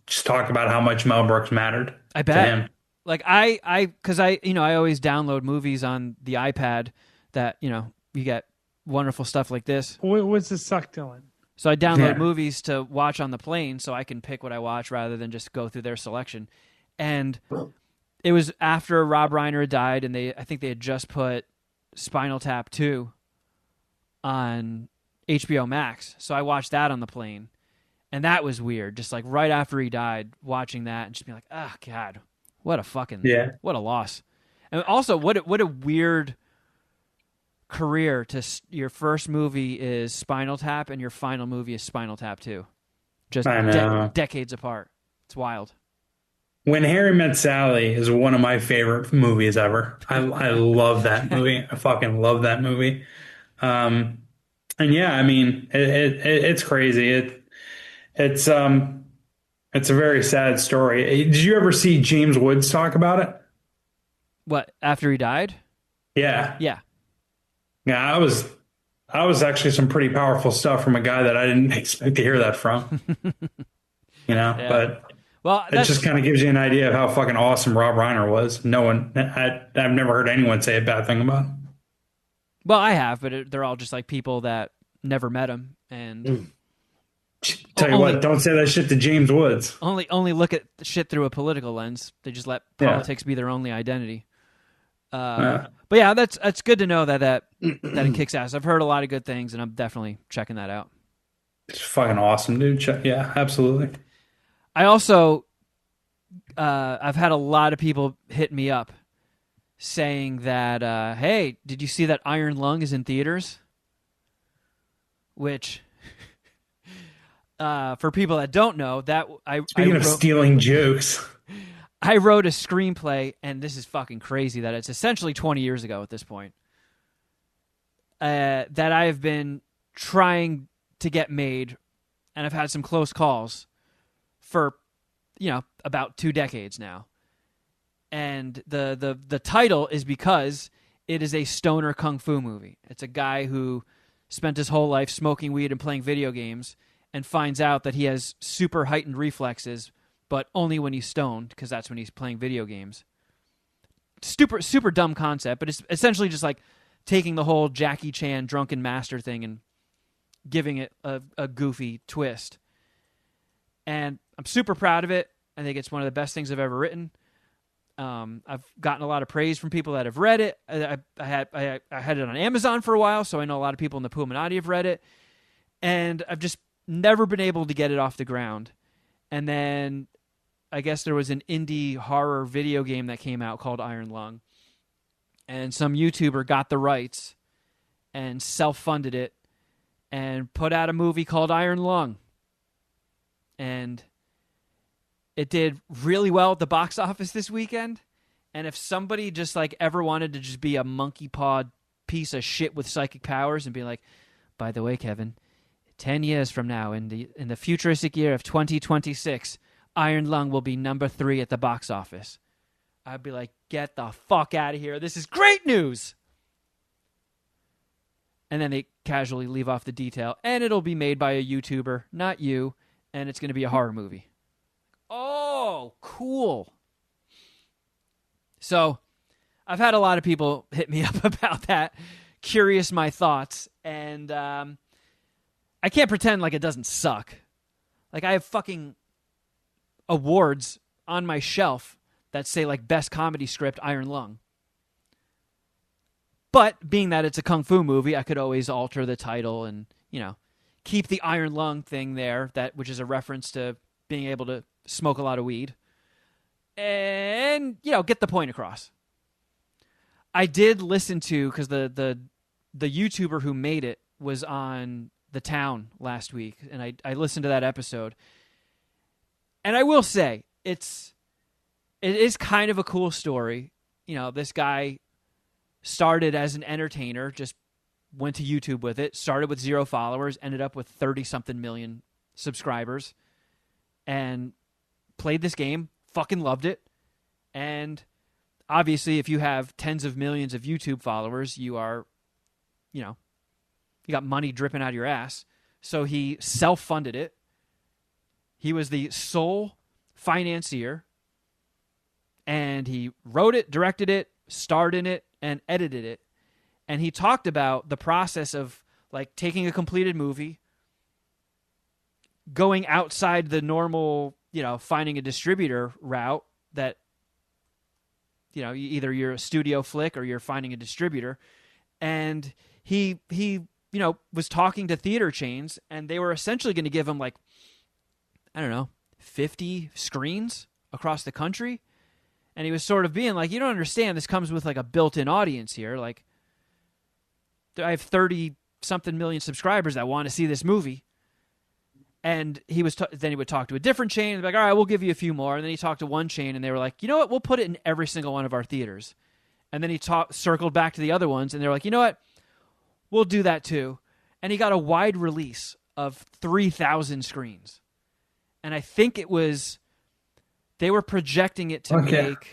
just talk about how much Mel Brooks mattered I to bet. him. Like because I always download movies on the iPad that you get wonderful stuff like this. What's the suck, Dylan? So I download Yeah. movies to watch on the plane so I can pick what I watch rather than just go through their selection. And it was after Rob Reiner had died, and I think they had just put Spinal Tap 2 on HBO Max. So I watched that on the plane. And that was weird. Just like right after he died, watching that and just being like, oh, God, Yeah. what a loss. And also, what a weird career to your first movie is Spinal Tap and your final movie is Spinal Tap 2. Just I know. decades apart. It's wild. When Harry Met Sally is one of my favorite movies ever. I love that movie. I fucking love that movie. Um, and yeah, I mean, it's crazy. It's a very sad story. Did you ever see James Woods talk about it? What, after he died? Yeah. Yeah. Yeah, I was actually some pretty powerful stuff from a guy that I didn't expect to hear that from, Yeah. but Well, it just kind of gives you an idea of how fucking awesome Rob Reiner was. I've never heard anyone say a bad thing about him. well, I have, but they're all just like people that never met him and Tell you what, don't say that shit to James Woods. only look at shit through a political lens. They just let politics be their only identity. But yeah, that's good to know that it kicks ass. I've heard a lot of good things, and I'm definitely checking that out. It's fucking awesome, dude. Yeah, absolutely. I also, I've had a lot of people hit me up saying that, hey, did you see that Iron Lung is in theaters? Which, for people that don't know, that Speaking of stealing jokes, I wrote a screenplay, and this is fucking crazy that it's essentially 20 years ago at this point, that I have been trying to get made, and I've had some close calls for, about 2 decades now. And the title is because it is a stoner kung fu movie. It's a guy who spent his whole life smoking weed and playing video games and finds out that he has super heightened reflexes, but only when he's stoned, because that's when he's playing video games. Super dumb concept, but it's essentially just like taking the whole Jackie Chan drunken master thing and giving it a goofy twist. And I'm super proud of it. I think it's one of the best things I've ever written. I've gotten a lot of praise from people that have read it. I had it on Amazon for a while, so I know a lot of people in the Puminati have read it. And I've just never been able to get it off the ground. And then I guess there was an indie horror video game that came out called Iron Lung. And some YouTuber got the rights and self-funded it and put out a movie called Iron Lung. And it did really well at the box office this weekend. And if somebody just like ever wanted to just be a monkey pawed piece of shit with psychic powers and be like, by the way, Kevin, 10 years from now, in the futuristic year of 2026, Iron Lung will be number 3 at the box office, I'd be like, get the fuck out of here. This is great news. And then they casually leave off the detail. And it'll be made by a YouTuber, not you. And it's going to be a horror movie. Oh, cool. So I've had a lot of people hit me up about that, curious my thoughts. And I can't pretend like it doesn't suck. Like, I have fucking awards on my shelf that say, like, best comedy script, Iron Lung. But being that it's a kung fu movie, I could always alter the title and, keep the Iron Lung thing there, which is a reference to being able to smoke a lot of weed. And, get the point across. I did listen to, because the YouTuber who made it was on The Town last week, and I listened to that episode. And I will say, it is kind of a cool story. This guy started as an entertainer, just went to YouTube with it, started with 0 followers, ended up with 30-something million subscribers, and played this game, fucking loved it. And obviously, if you have tens of millions of YouTube followers, you are, you got money dripping out of your ass. So he self-funded it. He was the sole financier, and he wrote it, directed it, starred in it, and edited it. And he talked about the process of, like, taking a completed movie, going outside the normal, finding a distributor route that, either you're a studio flick or you're finding a distributor. And he was talking to theater chains, and they were essentially going to give him, like, I don't know, 50 screens across the country. And he was sort of being like, you don't understand, this comes with like a built-in audience here. Like, I have 30 something million subscribers that want to see this movie. And then he would talk to a different chain and be like, all right, we'll give you a few more. And then he talked to one chain and they were like, you know what, we'll put it in every single one of our theaters. And then he circled back to the other ones and they were like, you know what, we'll do that too. And he got a wide release of 3,000 screens. And I think they were projecting it to make,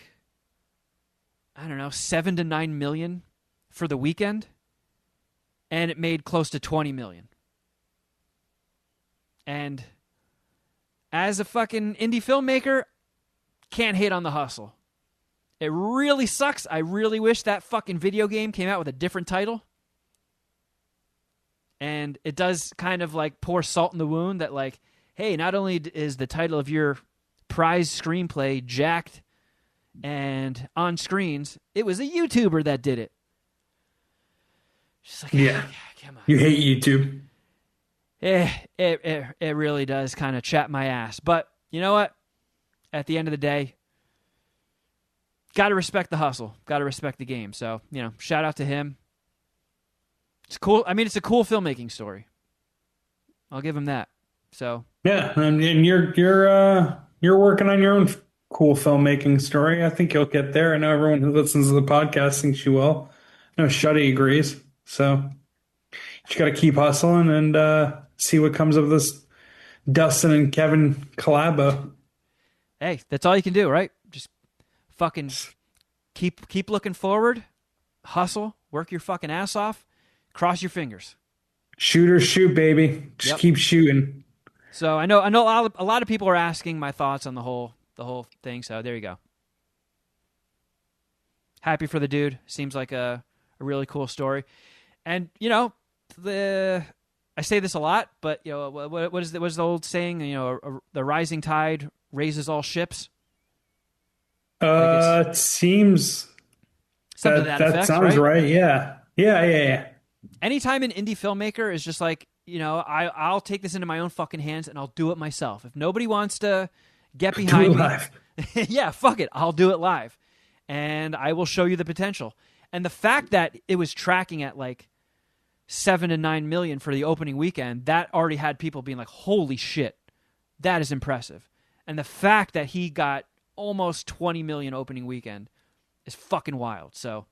I don't know, 7 to 9 million for the weekend. And it made close to 20 million. And as a fucking indie filmmaker, can't hate on the hustle. It really sucks. I really wish that fucking video game came out with a different title. And it does kind of like pour salt in the wound that like, hey, not only is the title of your prize screenplay jacked and on screens, it was a YouTuber that did it. Just like, yeah, come on. You hate YouTube. It really does kind of chap my ass. But you know what? At the end of the day, got to respect the hustle. Got to respect the game. So, shout out to him. It's cool. I mean, it's a cool filmmaking story. I'll give him that. So yeah, and you're working on your own cool filmmaking story. I think you'll get there. I know everyone who listens to the podcast thinks you will. I know Shuddy agrees. So you just got to keep hustling and see what comes of this Dustin and Kevin collabo. Hey, that's all you can do, right? Just fucking keep looking forward, hustle, work your fucking ass off, cross your fingers. Shoot or shoot, baby. Just keep shooting. So I know a lot of people are asking my thoughts on the whole thing. So there you go. Happy for the dude. Seems like a really cool story. And I say this a lot, but what is the old saying? The rising tide raises all ships. It seems something that effect, sounds right. Yeah. Anytime an indie filmmaker is just like, I'll take this into my own fucking hands and I'll do it myself. If nobody wants to get behind me, yeah, fuck it, I'll do it live, and I will show you the potential. And the fact that it was tracking at like 7 to 9 million for the opening weekend, that already had people being like, holy shit, that is impressive. And the fact that he got almost 20 million opening weekend is fucking wild. So,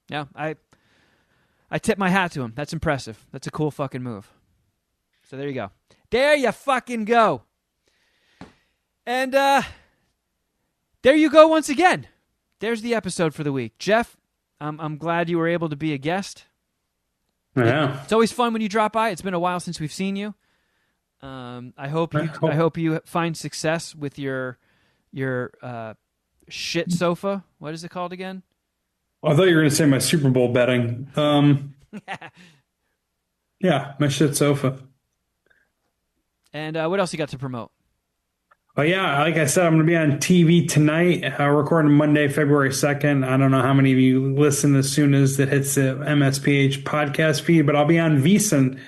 yeah, I tip my hat to him. That's impressive. That's a cool fucking move. So there you go. There you fucking go. And there you go once again. There's the episode for the week. Jeff, I'm glad you were able to be a guest. Yeah. It's always fun when you drop by. It's been a while since we've seen you. I hope you find success with your shit sofa. What is it called again? I thought you were going to say my Super Bowl betting. Yeah, my shit sofa. And what else you got to promote? Oh, yeah, like I said, I'm going to be on TV tonight, recording Monday, February 2nd. I don't know how many of you listen as soon as it hits the MSPH podcast feed, but I'll be on VSiN,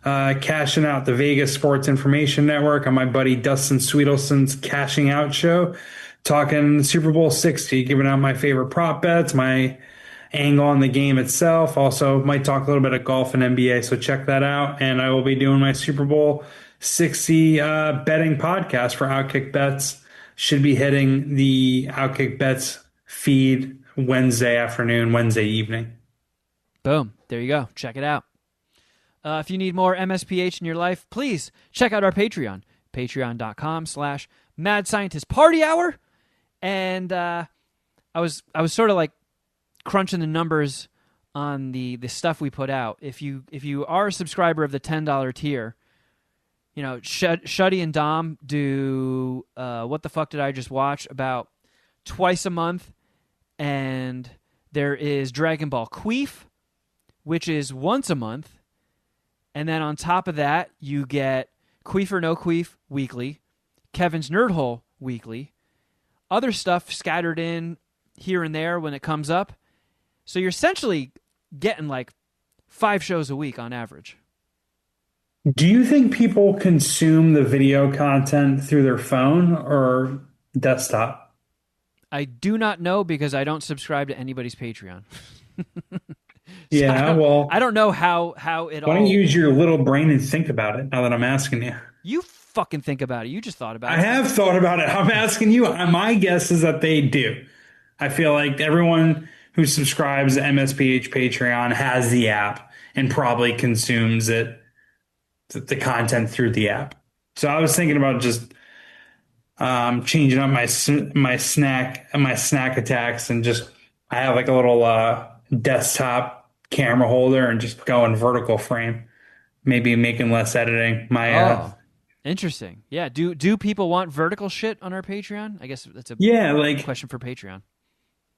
cashing out the Vegas Sports Information Network on my buddy Dustin Sweetelson's Cashing Out show, talking Super Bowl 60, giving out my favorite prop bets, my angle on the game itself. Also, might talk a little bit of golf and NBA, so check that out. And I will be doing my Super Bowl 60 betting podcast for Outkick Bets. Should be hitting the Outkick Bets feed Wednesday afternoon, Wednesday evening. Boom. There you go. Check it out. If you need more MSPH in your life, please check out our Patreon, patreon.com/Mad Scientist Party Hour. And I was sort of like crunching the numbers on the stuff we put out. If you are a subscriber of the $10 tier, Shuddy and Dom do What the Fuck Did I Just Watch about twice a month, and there is Dragon Ball Queef, which is once a month, and then on top of that you get Queef or No Queef weekly, Kevin's Nerd Hole weekly, other stuff scattered in here and there when it comes up. So you're essentially getting like 5 shows a week on average. Do you think people consume the video content through their phone or desktop? I do not know because I don't subscribe to anybody's Patreon. Yeah, well, I don't know how it all. why don't you use your little brain and think about it now that I'm asking you? You fucking think about it. You just thought about I it. have thought about it. I'm asking you. My guess is that they do. I feel like everyone who subscribes to MSPH Patreon has the app and probably consumes the content through the app. So I was thinking about just changing up my snack attacks, and just I have like a little desktop camera holder and just go in vertical frame. Maybe making less editing. Oh, interesting. Yeah. Do people want vertical shit on our Patreon? I guess that's a Yeah, like question for Patreon.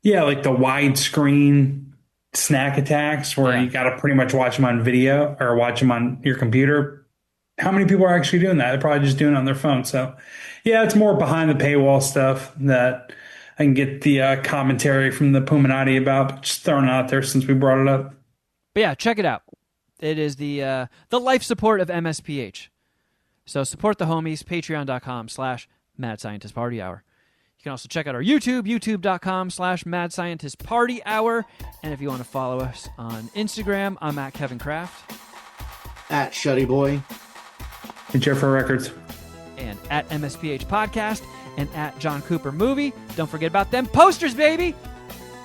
yeah, like the widescreen snack attacks where Yeah. you got to pretty much watch them on video or watch them on your computer. How many people are actually doing that? They're probably just doing it on their phone. So, yeah, it's more behind the paywall stuff that I can get the commentary from the Puminati about. But just throwing it out there since we brought it up. But yeah, check it out. It is the life support of MSPH. So support the homies, patreon.com/Mad Scientist Party Hour. You can also check out our YouTube, youtube.com/Mad Scientist Party Hour. And if you want to follow us on Instagram, I'm at Kevin Kraft. At Shuddy Boy. And Jeffrey Records. And at MSPH Podcast. And at John Cooper Movie. Don't forget about them posters, baby!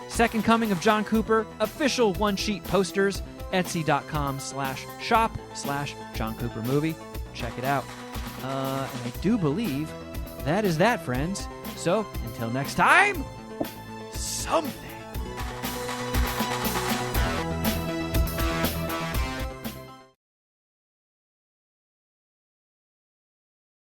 Second coming of John Cooper, official one-sheet posters, etsy.com/shop/John Cooper Movie. Check it out. And I do believe that is that, friends. So, until next time, something